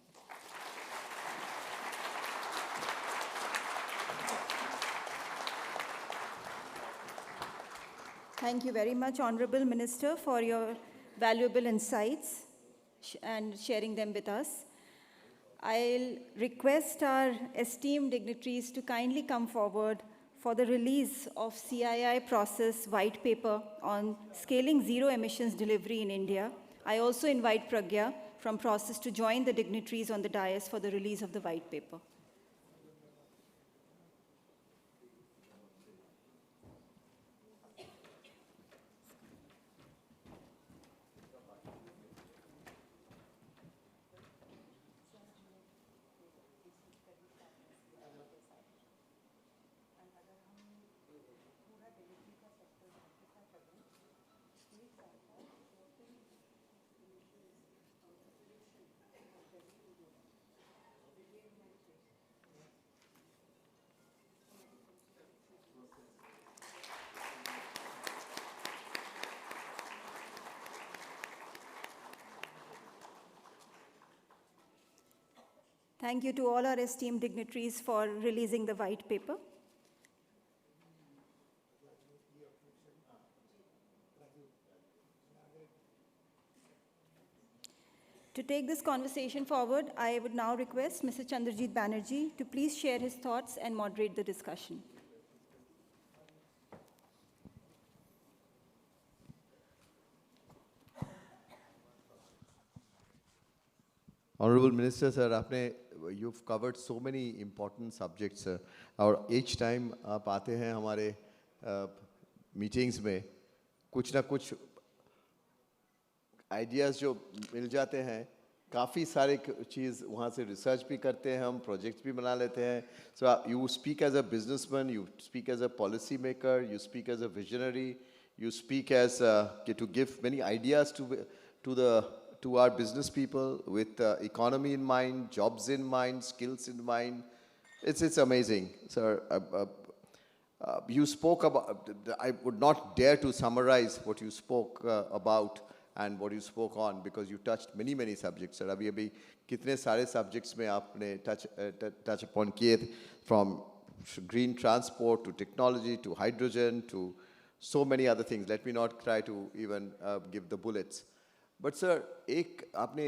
Thank you very much, Honorable Minister, for your valuable insights and sharing them with us. I'll request our esteemed dignitaries to kindly come forward for the release of CII process white paper on scaling zero emissions delivery in India. I also invite Pragya from process to join the dignitaries on the dais for the release of the white paper. Thank you to all our esteemed dignitaries for releasing the white paper. To take this conversation forward, I would now request Mr. Chandrajit Banerjee to please share his thoughts and moderate the discussion. Honorable Minister, sir, you've covered so many important subjects, sir. और each time आप आते हैं हमारे meetings में कुछ ना कुछ ideas जो मिल जाते हैं, काफ़ी सारे चीज़ वहाँ से research भी करते हैं हम, projects भी बना लेते हैं. So you speak as a businessman, you speak as a policy maker, you speak as a visionary, you speak as to give many ideas to our business people with economy in mind, jobs in mind, skills in mind. It's amazing, sir. You spoke about, I would not dare to summarize what you spoke about, and what you spoke on, because you touched many subjects, sir. अभी कितने सारे subjects में आपने touch upon किए, from green transport to technology to hydrogen to so many other things. Let me not try to even give the bullets. But sir एक आपने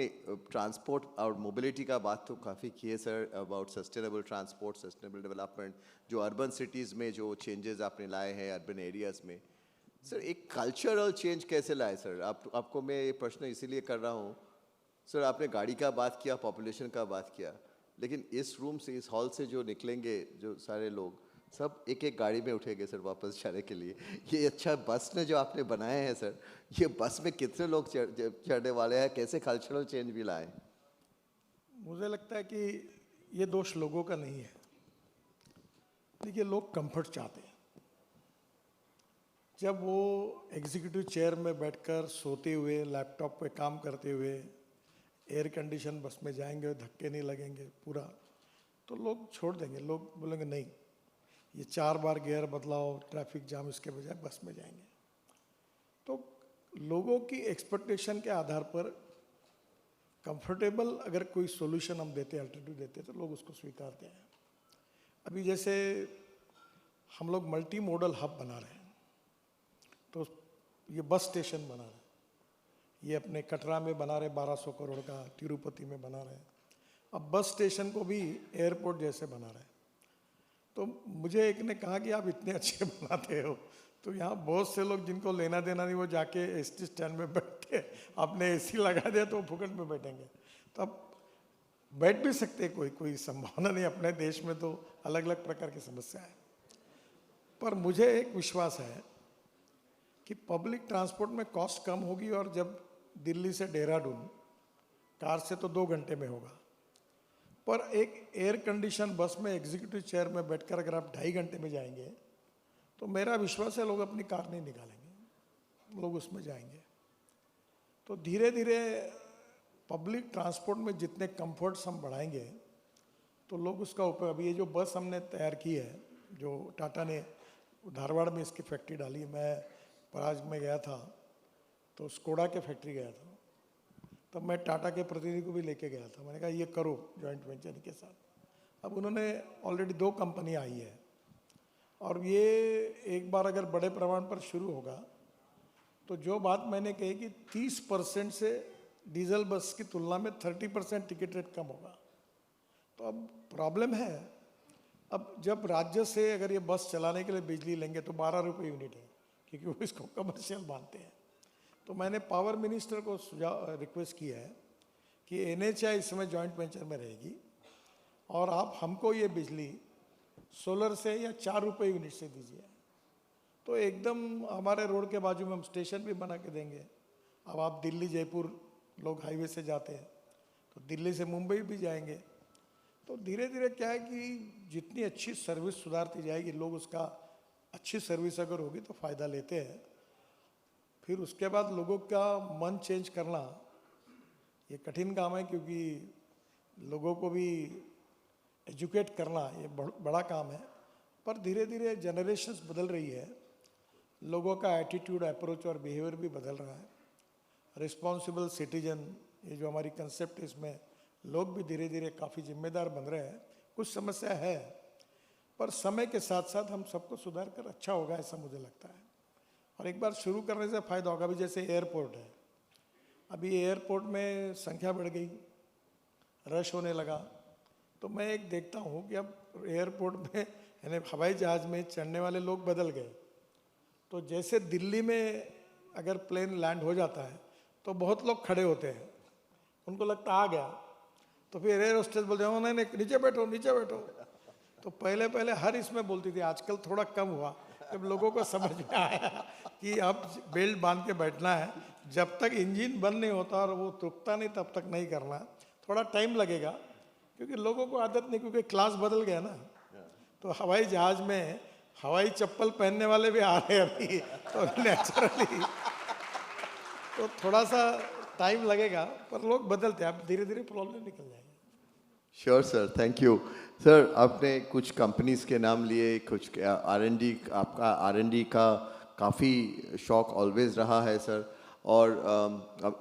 ट्रांसपोर्ट और मोबिलिटी का बात तो काफ़ी की है sir, about sustainable transport, sustainable development, जो अर्बन सिटीज़ में जो चेंजेस आपने लाए हैं अर्बन एरियाज़ में, सर एक कल्चरल चेंज कैसे लाए सर? आपको मैं ये प्रश्न इसीलिए कर रहा हूँ सर, आपने गाड़ी का बात किया, पॉपुलेशन का बात किया, लेकिन इस रूम से, इस हॉल से जो निकलेंगे जो सारे लोग, सब एक गाड़ी में उठेंगे सर वापस जाने के लिए। ये अच्छा बस ने जो आपने बनाए हैं सर, ये बस में कितने लोग चढ़ने वाले हैं, कैसे कल्चरल चेंज भी लाए? मुझे लगता है कि ये दोष लोगों का नहीं है। देखिए, लोग कंफर्ट चाहते हैं। जब वो एग्जीक्यूटिव चेयर में बैठकर सोते हुए, लैपटॉप पे काम करते हुए, एयर कंडीशन बस में जाएंगे, धक्के नहीं लगेंगे पूरा, तो लोग छोड़ देंगे। लोग बोलेंगे नहीं, ये 4 बार गियर बदलाओ, ट्रैफिक जाम, इसके बजाय बस में जाएंगे। तो लोगों की एक्सपेक्टेशन के आधार पर कंफर्टेबल अगर कोई सॉल्यूशन हम देते, अल्टरनेटिव देते, तो लोग उसको स्वीकारते हैं। अभी जैसे हम लोग मल्टी मॉडल हब बना रहे हैं, तो ये बस स्टेशन बना रहे हैं, ये अपने कटरा में बना रहे 1200 करोड़ का, तिरुपति में बना रहे हैं, अब बस स्टेशन को भी एयरपोर्ट जैसे बना रहे हैं। तो मुझे एक ने कहा कि आप इतने अच्छे बनाते हो, तो यहाँ बहुत से लोग जिनको लेना देना नहीं, वो जाके एसटी स्टैंड में बैठते, आपने एसी लगा दिया तो वो फुकट में बैठेंगे। तो अब बैठ भी सकते, कोई संभावना नहीं। अपने देश में तो अलग अलग प्रकार की समस्या है, पर मुझे एक विश्वास है कि पब्लिक ट्रांसपोर्ट में कॉस्ट कम होगी, और जब दिल्ली से देहरादून कार से तो 2 घंटे में होगा, पर एक एयर कंडीशन बस में एग्जीक्यूटिव चेयर में बैठकर अगर आप 2.5 घंटे में जाएंगे, तो मेरा विश्वास है लोग अपनी कार नहीं निकालेंगे, लोग उसमें जाएंगे। तो धीरे धीरे पब्लिक ट्रांसपोर्ट में जितने कंफर्ट्स हम बढ़ाएंगे, तो लोग उसका उपयोग। अभी ये जो बस हमने तैयार की है, जो टाटा ने धारवाड़ में इसकी फैक्ट्री डाली, मैं पराग में गया था, तो स्कोडा के फैक्ट्री गया था, तब मैं टाटा के प्रतिनिधि को भी लेके गया था। मैंने कहा ये करो जॉइंट वेंचर के साथ। अब उन्होंने ऑलरेडी 2 कंपनी आई है, और ये एक बार अगर बड़े प्रमाण पर शुरू होगा, तो जो बात मैंने कही कि 30% से डीजल बस की तुलना में 30% टिकट रेट कम होगा। तो अब प्रॉब्लम है, अब जब राज्य से अगर ये बस चलाने के लिए बिजली लेंगे तो 12 रुपये यूनिट है, क्योंकि वो इसको कमर्शियल मानते हैं। तो मैंने पावर मिनिस्टर को रिक्वेस्ट किया है कि NHAI इसमें जॉइंट वेंचर में रहेगी, और आप हमको ये बिजली सोलर से या 4 रुपये यूनिट से दीजिए। तो एकदम हमारे रोड के बाजू में हम स्टेशन भी बना के देंगे। अब आप दिल्ली जयपुर लोग हाईवे से जाते हैं, तो दिल्ली से मुंबई भी जाएंगे। तो धीरे धीरे क्या है कि जितनी अच्छी सर्विस सुधारती जाएगी, लोग उसका अच्छी सर्विस अगर होगी तो फ़ायदा लेते हैं। फिर उसके बाद लोगों का मन चेंज करना ये कठिन काम है, क्योंकि लोगों को भी एजुकेट करना ये बड़ा काम है। पर धीरे धीरे जनरेशन्स बदल रही है, लोगों का एटीट्यूड, अप्रोच और बिहेवियर भी बदल रहा है। रिस्पॉन्सिबल सिटीजन, ये जो हमारी कंसेप्ट है, इसमें लोग भी धीरे धीरे काफ़ी जिम्मेदार बन रहे हैं। कुछ समस्या है, पर समय के साथ साथ हम सबको सुधार कर अच्छा होगा, ऐसा मुझे लगता है। और एक बार शुरू करने से फ़ायदा होगा। अभी जैसे एयरपोर्ट है, अभी एयरपोर्ट में संख्या बढ़ गई, रश होने लगा, तो मैं एक देखता हूँ कि अब एयरपोर्ट में यानी हवाई जहाज़ में चढ़ने वाले लोग बदल गए। तो जैसे दिल्ली में अगर प्लेन लैंड हो जाता है तो बहुत लोग खड़े होते हैं, उनको लगता आ गया, तो फिर एयर होस्टेस बोलते हैं नहीं नहीं नीचे बैठो नीचे बैठो। तो पहले पहले हर इसमें बोलती थी, आजकल थोड़ा कम हुआ, जब लोगों को समझ में आया कि अब बेल्ट बांध के बैठना है, जब तक इंजन बंद नहीं होता और वो रुकता नहीं तब तक नहीं करना। थोड़ा टाइम लगेगा, क्योंकि लोगों को आदत नहीं, क्योंकि क्लास बदल गया ना। तो हवाई जहाज़ में हवाई चप्पल पहनने वाले भी आ रहे हैं अभी, तो नेचुरली तो थोड़ा सा टाइम लगेगा, पर लोग बदलते हैं, अब धीरे धीरे प्रॉब्लम निकल जाएगी। Sure sir, thank you sir. आपने कुछ कंपनीज के नाम लिए, कुछ R&D, आपका R&D का काफ़ी शौक ऑलवेज रहा है सर। और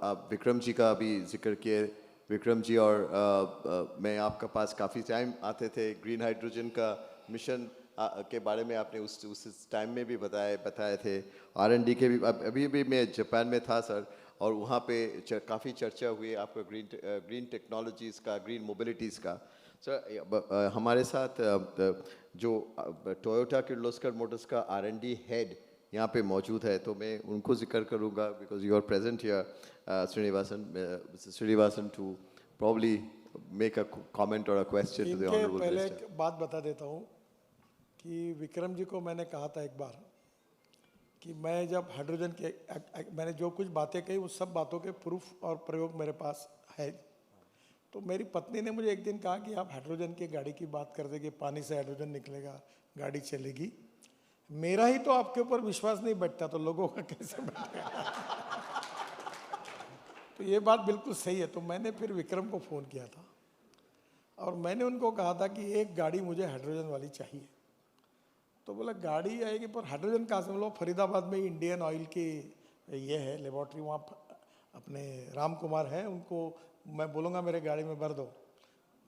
अब विक्रम जी का भी जिक्र किए। विक्रम जी और मैं आपका पास काफ़ी टाइम आते थे, ग्रीन हाइड्रोजन का मिशन के बारे में आपने उस टाइम में भी बताए थे। R&D के भी अभी भी मैं जापान में था सर, और वहाँ पे काफ़ी चर्चा हुई आपका ग्रीन टेक्नोलॉजीज़ का, ग्रीन मोबिलिटीज़ का। सर हमारे साथ जो टोयोटा किर्लोस्कर मोटर्स का R&D हेड यहाँ पे मौजूद है, तो मैं उनको जिक्र करूँगा, because you are present here Srinivasan to probably make a comment or a question to the इनके ऑनरेबल पहले मिनिस्टर। एक बात बता देता हूँ कि विक्रम जी को मैंने कहा था एक बार कि मैं जब हाइड्रोजन के मैंने जो कुछ बातें कही उस सब बातों के प्रूफ और प्रयोग मेरे पास है। तो मेरी पत्नी ने मुझे एक दिन कहा कि आप हाइड्रोजन की गाड़ी की बात कर देंगे, पानी से हाइड्रोजन निकलेगा, गाड़ी चलेगी। मेरा ही तो आपके ऊपर विश्वास नहीं बैठता तो लोगों का कैसे बैठेगा? तो ये बात बिल्कुल सही है। तो मैंने फिर विक्रम को फ़ोन किया था और मैंने उनको कहा था कि एक गाड़ी मुझे हाइड्रोजन वाली चाहिए। तो बोला गाड़ी आएगी, पर हाइड्रोजन कहाँ से? बोला फरीदाबाद में इंडियन ऑयल की ये है लेबॉर्ट्री, वहाँ अपने राम कुमार हैं, उनको मैं बोलूँगा मेरे गाड़ी में भर दो।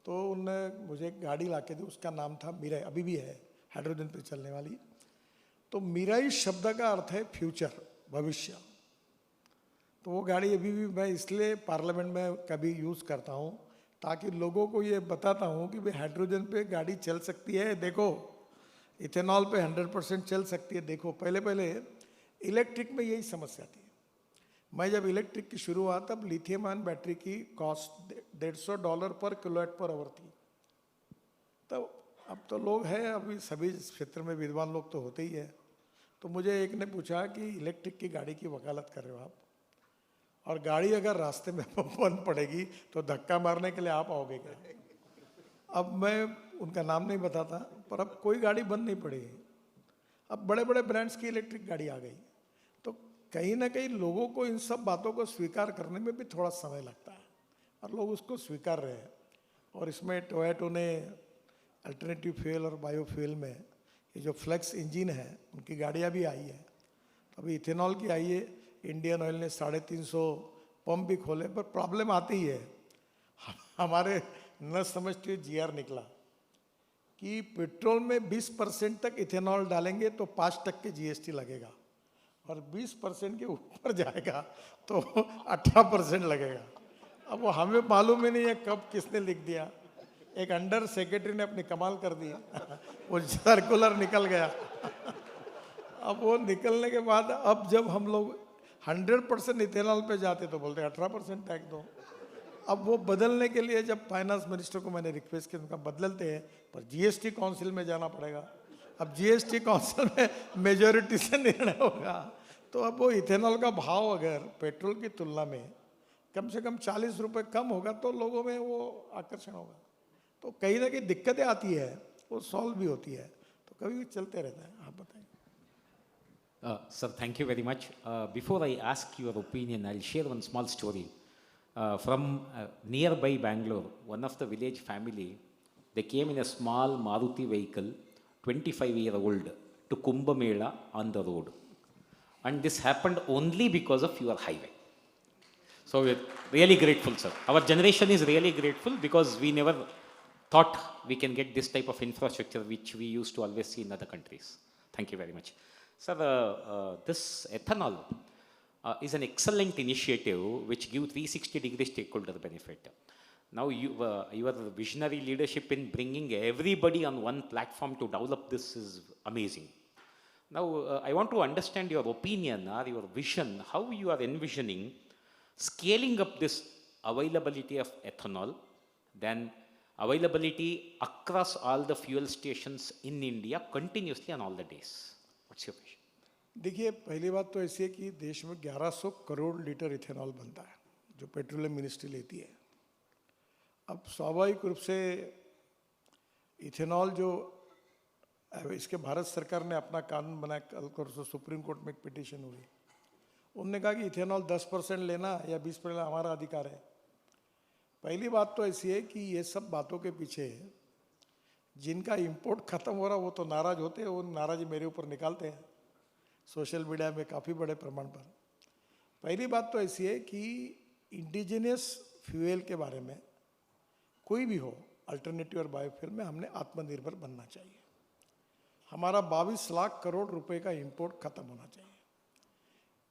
तो उनने मुझे एक गाड़ी ला के दी, उसका नाम था मिराई, अभी भी है हाइड्रोजन पे चलने वाली। तो मिराई शब्द का अर्थ है फ्यूचर, भविष्य। तो वो गाड़ी अभी भी मैं इसलिए पार्लियामेंट में कभी यूज़ करता हूँ ताकि लोगों को ये बताता हूँ कि भाई हाइड्रोजन पे गाड़ी चल सकती है, देखो इथेनॉल पे 100% चल सकती है। देखो पहले इलेक्ट्रिक में यही समस्या थी। मैं जब इलेक्ट्रिक की शुरू हुआ तब लिथियम आयन बैटरी की कॉस्ट $150 पर kWh थी। तब अब तो लोग हैं, अभी सभी क्षेत्र में विद्वान लोग तो होते ही है। तो मुझे एक ने पूछा कि इलेक्ट्रिक की गाड़ी की वकालत कर रहे हो आप, और गाड़ी अगर रास्ते में बंद पड़ेगी तो धक्का मारने के लिए आप आओगे क्या? अब मैं उनका नाम नहीं बताता, पर अब कोई गाड़ी बंद नहीं पड़ेगी। अब बड़े बड़े ब्रांड्स की इलेक्ट्रिक गाड़ी आ गई। तो कहीं ना कहीं लोगों को इन सब बातों को स्वीकार करने में भी थोड़ा समय लगता है, और लोग उसको स्वीकार रहे हैं। और इसमें टोयोटा ने अल्टरनेटिव फ्यूल और बायोफ्यूल में ये जो फ्लेक्स इंजन है उनकी गाड़ियाँ भी आई है। तो अभी इथेनॉल की आई है। इंडियन ऑयल ने 350 पंप भी खोले, पर प्रॉब्लम आती ही है। हमारे न समझते GR निकला कि पेट्रोल में 20% तक इथेनॉल डालेंगे तो 5% के GST लगेगा, और 20% के ऊपर जाएगा तो 18% लगेगा। अब वो हमें मालूम ही नहीं है कब किसने लिख दिया। एक अंडर सेक्रेटरी ने अपनी कमाल कर दी, वो सर्कुलर निकल गया। अब वो निकलने के बाद अब जब हम लोग 100% इथेनॉल पे जाते तो बोलते 18% टैक्स दो। अब वो बदलने के लिए जब फाइनेंस मिनिस्टर को मैंने रिक्वेस्ट किया, उनका बदलते हैं, पर GST काउंसिल में जाना पड़ेगा। अब GST काउंसिल में मेजोरिटी से निर्णय होगा। तो अब वो इथेनॉल का भाव अगर पेट्रोल की तुलना में कम से कम 40 रुपये कम होगा तो लोगों में वो आकर्षण होगा। तो कहीं ना कहीं दिक्कतें आती है, वो सॉल्व भी होती है, तो कभी भी चलते रहता है। आप बताएं। Sir, thank you very much. Before I ask your opinion, I'll share one small story. From nearby Bangalore, one of the village family, they came in a small Maruti vehicle, 25-year-old, to Kumbh Mela on the road. And this happened only because of your highway. So we're really grateful, sir. Our generation is really grateful because we never thought we can get this type of infrastructure which we used to always see in other countries. Thank you very much. Sir, this ethanol is an excellent initiative which gives 360-degree stakeholder benefit. Now, your visionary leadership in bringing everybody on one platform to develop this is amazing. Now, I want to understand your opinion or your vision, how you are envisioning scaling up this availability of ethanol, then availability across all the fuel stations in India continuously on all the days. What's your vision? देखिए, पहली बात तो ऐसी है कि देश में 1100 करोड़ लीटर इथेनॉल बनता है जो पेट्रोलियम मिनिस्ट्री लेती है। अब स्वाभाविक रूप से इथेनॉल जो इसके भारत सरकार ने अपना कानून बनाया, कल परसों सुप्रीम कोर्ट में एक पिटीशन हुई, उनने कहा कि इथेनॉल 10% लेना या 20% लेना हमारा अधिकार है। पहली बात तो ऐसी है कि ये सब बातों के पीछे जिनका इंपोर्ट खत्म हो रहा वो तो नाराज होते हैं, वो नाराजी मेरे ऊपर निकालते हैं सोशल मीडिया में काफ़ी बड़े प्रमाण पर। पहली बात तो ऐसी है कि इंडिजिनियस फ्यूल के बारे में कोई भी हो, अल्टरनेटिव और बायोफ्यूल में हमने आत्मनिर्भर बनना चाहिए। हमारा 22 लाख करोड़ रुपए का इंपोर्ट खत्म होना चाहिए।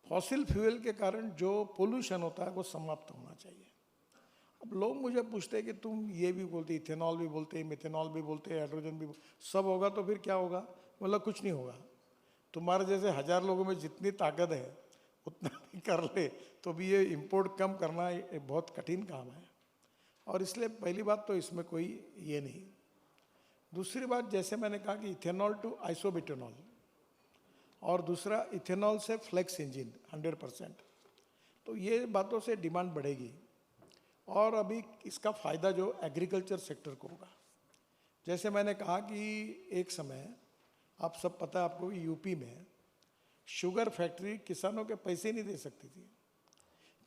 फॉसिल फ्यूल के कारण जो पोल्यूशन होता है वो समाप्त होना चाहिए। अब लोग मुझे पूछते हैं कि तुम ये भी बोलते, इथेनॉल भी बोलते, मिथेनॉल भी बोलते, हाइड्रोजन भी सब होगा तो फिर क्या होगा? मतलब कुछ नहीं होगा। तुम्हारे जैसे 1000 लोगों में जितनी ताकत है उतना भी कर ले तो भी ये इंपोर्ट कम करना एक बहुत कठिन काम है। और इसलिए पहली बात तो इसमें कोई ये नहीं। दूसरी बात, जैसे मैंने कहा कि इथेनॉल टू आइसोब्यूटेनॉल, और दूसरा इथेनॉल से फ्लेक्स इंजन 100%, तो ये बातों से डिमांड बढ़ेगी। और अभी इसका फ़ायदा जो एग्रीकल्चर सेक्टर को होगा। जैसे मैंने कहा कि एक समय, आप सब पता है आपको, यूपी में शुगर फैक्ट्री किसानों के पैसे नहीं दे सकती थी,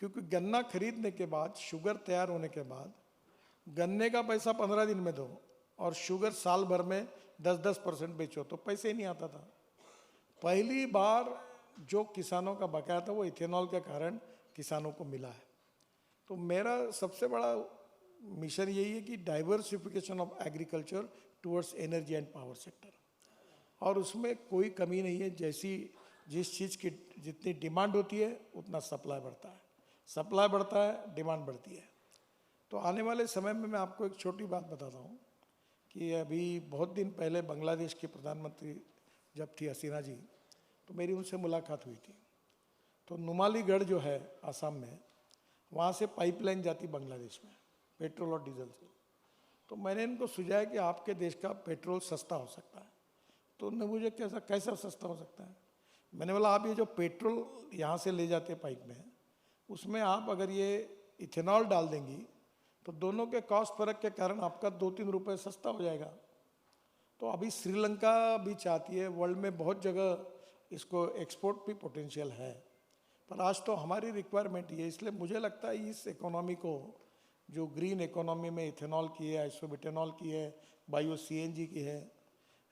क्योंकि गन्ना खरीदने के बाद, शुगर तैयार होने के बाद गन्ने का पैसा 15 दिन में दो और शुगर साल भर में 10-10% बेचो तो पैसे ही नहीं आता था। पहली बार जो किसानों का बकाया था वो इथेनॉल के कारण किसानों को मिला है। तो मेरा सबसे बड़ा मिशन यही है कि diversification of agriculture towards energy and power sector, और उसमें कोई कमी नहीं है। जिस चीज़ की जितनी डिमांड होती है उतना सप्लाई बढ़ता है, सप्लाई बढ़ता है, डिमांड बढ़ती है। तो आने वाले समय में मैं आपको एक छोटी बात बताता हूँ कि अभी बहुत दिन पहले बांग्लादेश के प्रधानमंत्री जब थी हसीना जी, तो मेरी उनसे मुलाकात हुई थी। तो नुमालीगढ़ जो है आसाम में, वहाँ से पाइपलाइन जाती बांग्लादेश में पेट्रोल और डीजल से। तो मैंने इनको सुझाया कि आपके देश का पेट्रोल सस्ता हो सकता है। तो उन्होंने मुझे कैसा सस्ता हो सकता है? मैंने बोला आप ये जो पेट्रोल यहाँ से ले जाते पाइप में, उसमें आप अगर ये इथेनॉल डाल देंगी तो दोनों के कॉस्ट फर्क के कारण आपका 2-3 रुपये सस्ता हो जाएगा। तो अभी श्रीलंका भी चाहती है, वर्ल्ड में बहुत जगह इसको एक्सपोर्ट भी पोटेंशियल है, पर आज तो हमारी रिक्वायरमेंट ये। इसलिए मुझे लगता है इस इकोनॉमी को, जो ग्रीन इकोनॉमी में इथेनॉल की है, आइसोब्यूटेनॉल की है, बायो सीएनजी की है,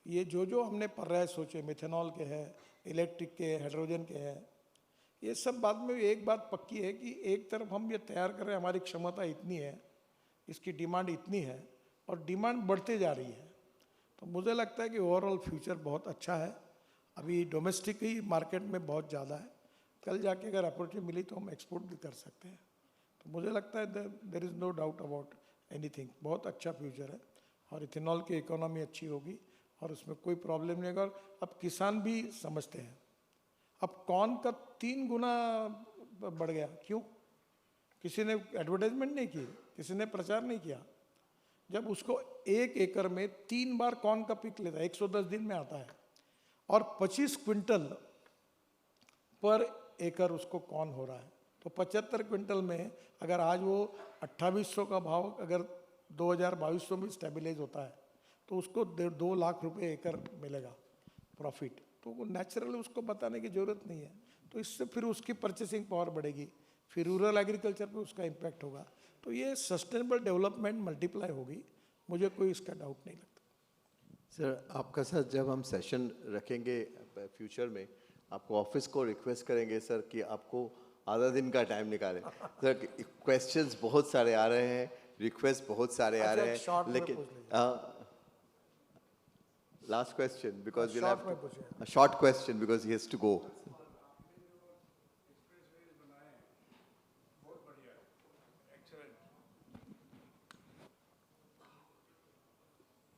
ये जो हमने पर्याय सोचे, मिथेनॉल के है, इलेक्ट्रिक के, हाइड्रोजन के है, ये सब बाद में एक बात पक्की है कि एक तरफ हम ये तैयार कर रहे हैं, हमारी क्षमता इतनी है, इसकी डिमांड इतनी है और डिमांड बढ़ते जा रही है। तो मुझे लगता है कि ओवरऑल फ्यूचर बहुत अच्छा है। अभी डोमेस्टिक ही मार्केट में बहुत ज़्यादा है, कल जाके अगर अपॉर्चुनिटी मिली तो हम एक्सपोर्ट भी कर सकते हैं। तो मुझे लगता है there is no doubt about anything, बहुत अच्छा फ्यूचर है और इथेनॉल की इकोनॉमी अच्छी होगी और उसमें कोई प्रॉब्लम नहीं होगा। और अब किसान भी समझते हैं, अब कॉर्न का 3 गुना बढ़ गया। क्यों? किसी ने एडवर्टाइजमेंट नहीं की, किसी ने प्रचार नहीं किया। जब उसको 1 एकड़ में 3 बार कॉर्न का पिक लेता है, 110 दिन में आता है, और 25 क्विंटल पर एकड़ उसको कॉर्न हो रहा है, तो 75 क्विंटल में अगर आज वो 2800 का भाव अगर 2022 में स्टेबलाइज होता है तो उसको 2 लाख रुपए एकड़ मिलेगा प्रॉफिट। तो वो नेचुरली उसको बताने की ज़रूरत नहीं है। तो इससे फिर उसकी परचेसिंग पावर बढ़ेगी, फिर रूरल एग्रीकल्चर पे उसका इम्पैक्ट होगा। तो ये सस्टेनेबल डेवलपमेंट मल्टीप्लाई होगी, मुझे कोई इसका डाउट नहीं लगता। सर, आपका साथ जब हम सेशन रखेंगे फ्यूचर में, आपको ऑफिस को रिक्वेस्ट करेंगे सर कि आपको आधा दिन का टाइम निकालें। सर, क्वेश्चंस बहुत सारे आ रहे हैं, रिक्वेस्ट बहुत सारे आ रहे हैं, लेकिन last question because short question because he has to go.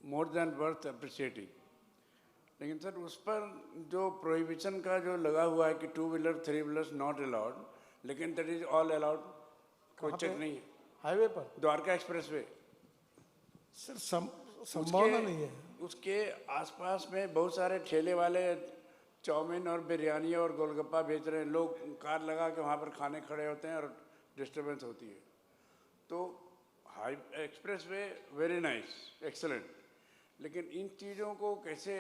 More than worth appreciating. लेकिन सर उस पर जो प्रोहिबिशन का जो लगा हुआ है कि 2 व्हीलर 3 व्हीलर्स नॉट अलाउड, लेकिन दैट इज ऑल अलाउड, कोई चेक नहीं है हाईवे पर, द्वारका एक्सप्रेस वे। सर संभावना नहीं है। उसके आसपास में बहुत सारे ठेले वाले चाउमीन और बिरयानी और गोलगप्पा बेच रहे हैं, लोग कार लगा के वहाँ पर खाने खड़े होते हैं और डिस्टर्बेंस होती है। तो high express way very nice, excellent, लेकिन इन चीज़ों को कैसे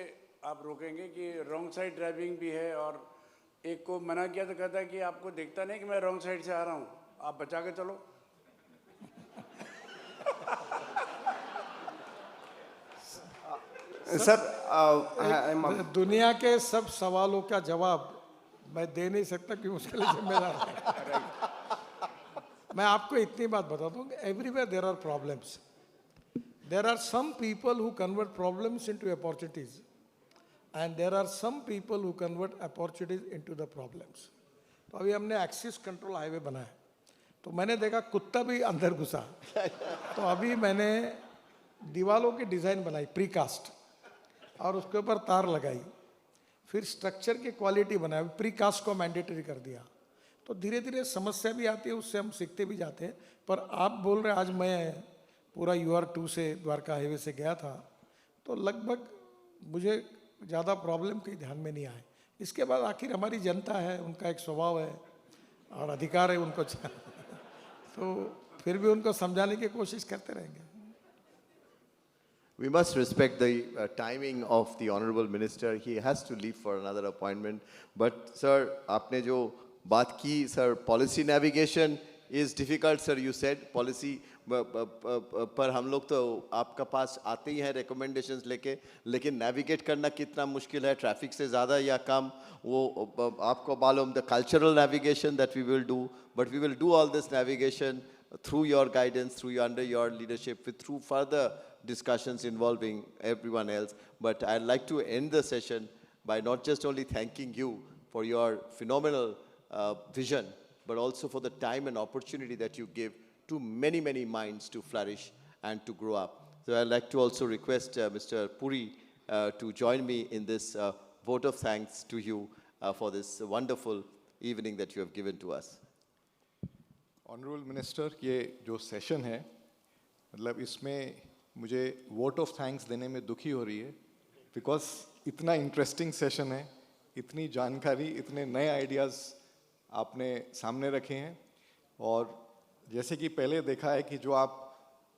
आप रोकेंगे कि रॉन्ग साइड ड्राइविंग भी है, और एक को मना किया तो कहता है कि आपको देखता नहीं कि मैं रॉन्ग साइड से आ रहा हूँ, आप बचा के चलो। सर दुनिया के सब सवालों का जवाब मैं दे नहीं सकता क्योंकि उसके लिए जिम्मेदार है। मैं आपको इतनी बात बता दूं कि everywhere there are problems. There are some people who convert problems into opportunities and there are some people who convert opportunities into the problems. तो अभी हमने एक्सिस कंट्रोल हाईवे बनाया, तो मैंने देखा कुत्ता भी अंदर घुसा, तो अभी मैंने दीवालों की डिज़ाइन बनाई प्रीकास्ट और उसके ऊपर तार लगाई, फिर स्ट्रक्चर की क्वालिटी बनाई, प्रीकास्ट को मैंडेटरी कर दिया। तो धीरे धीरे समस्या भी आती है, उससे हम सीखते भी जाते हैं। पर आप बोल रहे, आज मैं पूरा UR2 से द्वारका हाईवे से गया था, तो लगभग मुझे ज़्यादा प्रॉब्लम कहीं ध्यान में नहीं आए। इसके बाद आखिर हमारी जनता है, उनका एक स्वभाव है और अधिकार है उनको तो फिर भी उनको समझाने की कोशिश करते रहेंगे। We must respect the timing of the Honorable Minister. He has to leave for another appointment. But sir, आपने जो बात की, sir, policy navigation is difficult, sir. You said policy, पर हम लोग तो आपका पास आते ही हैं recommendations लेके, लेकिन navigate करना कितना मुश्किल है, traffic से ज़्यादा या कम, वो आपको मालूम, the cultural navigation that we will do, but we will do all this navigation through your guidance, under your leadership, through further discussions involving everyone else. But I'd like to end the session by not just only thanking you for your phenomenal vision, but also for the time and opportunity that you give to many, many minds to flourish and to grow up. So I'd like to also request Mr. Puri to join me in this vote of thanks to you for this wonderful evening that you have given to us. Honourable minister, ये जो सेशन है, मतलब इसमें मुझे वोट ऑफ थैंक्स देने में दुखी हो रही है, बिकॉज इतना इंटरेस्टिंग सेशन है, इतनी जानकारी, इतने नए आइडियाज़ आपने सामने रखे हैं। और जैसे कि पहले देखा है कि जो आप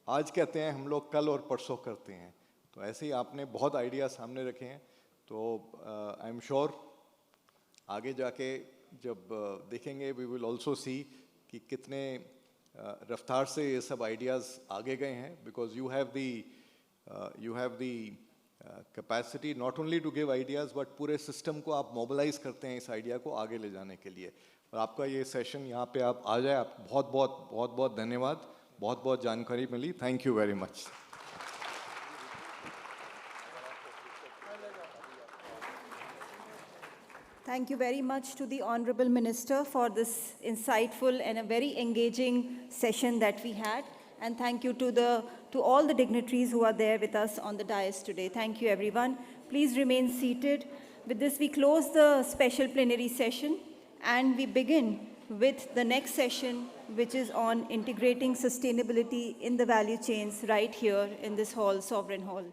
आज कहते हैं हम लोग कल और परसों करते हैं, तो ऐसे ही आपने बहुत आइडिया सामने रखे हैं। तो आई एम श्योर आगे जाके जब देखेंगे, वी विल ऑल्सो सी कि कितने रफ्तार से ये सब आइडियाज़ आगे गए हैं, because you have the capacity not only to give ideas, but पूरे सिस्टम को आप मोबिलाइज करते हैं इस आइडिया को आगे ले जाने के लिए। और आपका ये सेशन यहाँ पे आप आ जाए, आप बहुत बहुत धन्यवाद, बहुत जानकारी मिली। Thank you very much. Thank you very much to the Honorable Minister for this insightful and a very engaging session that we had. And thank you to all the dignitaries who are there with us on the dais today. Thank you, everyone. Please remain seated. With this, we close the special plenary session and we begin with the next session, which is on integrating sustainability in the value chains right here in this hall, Sovereign Hall.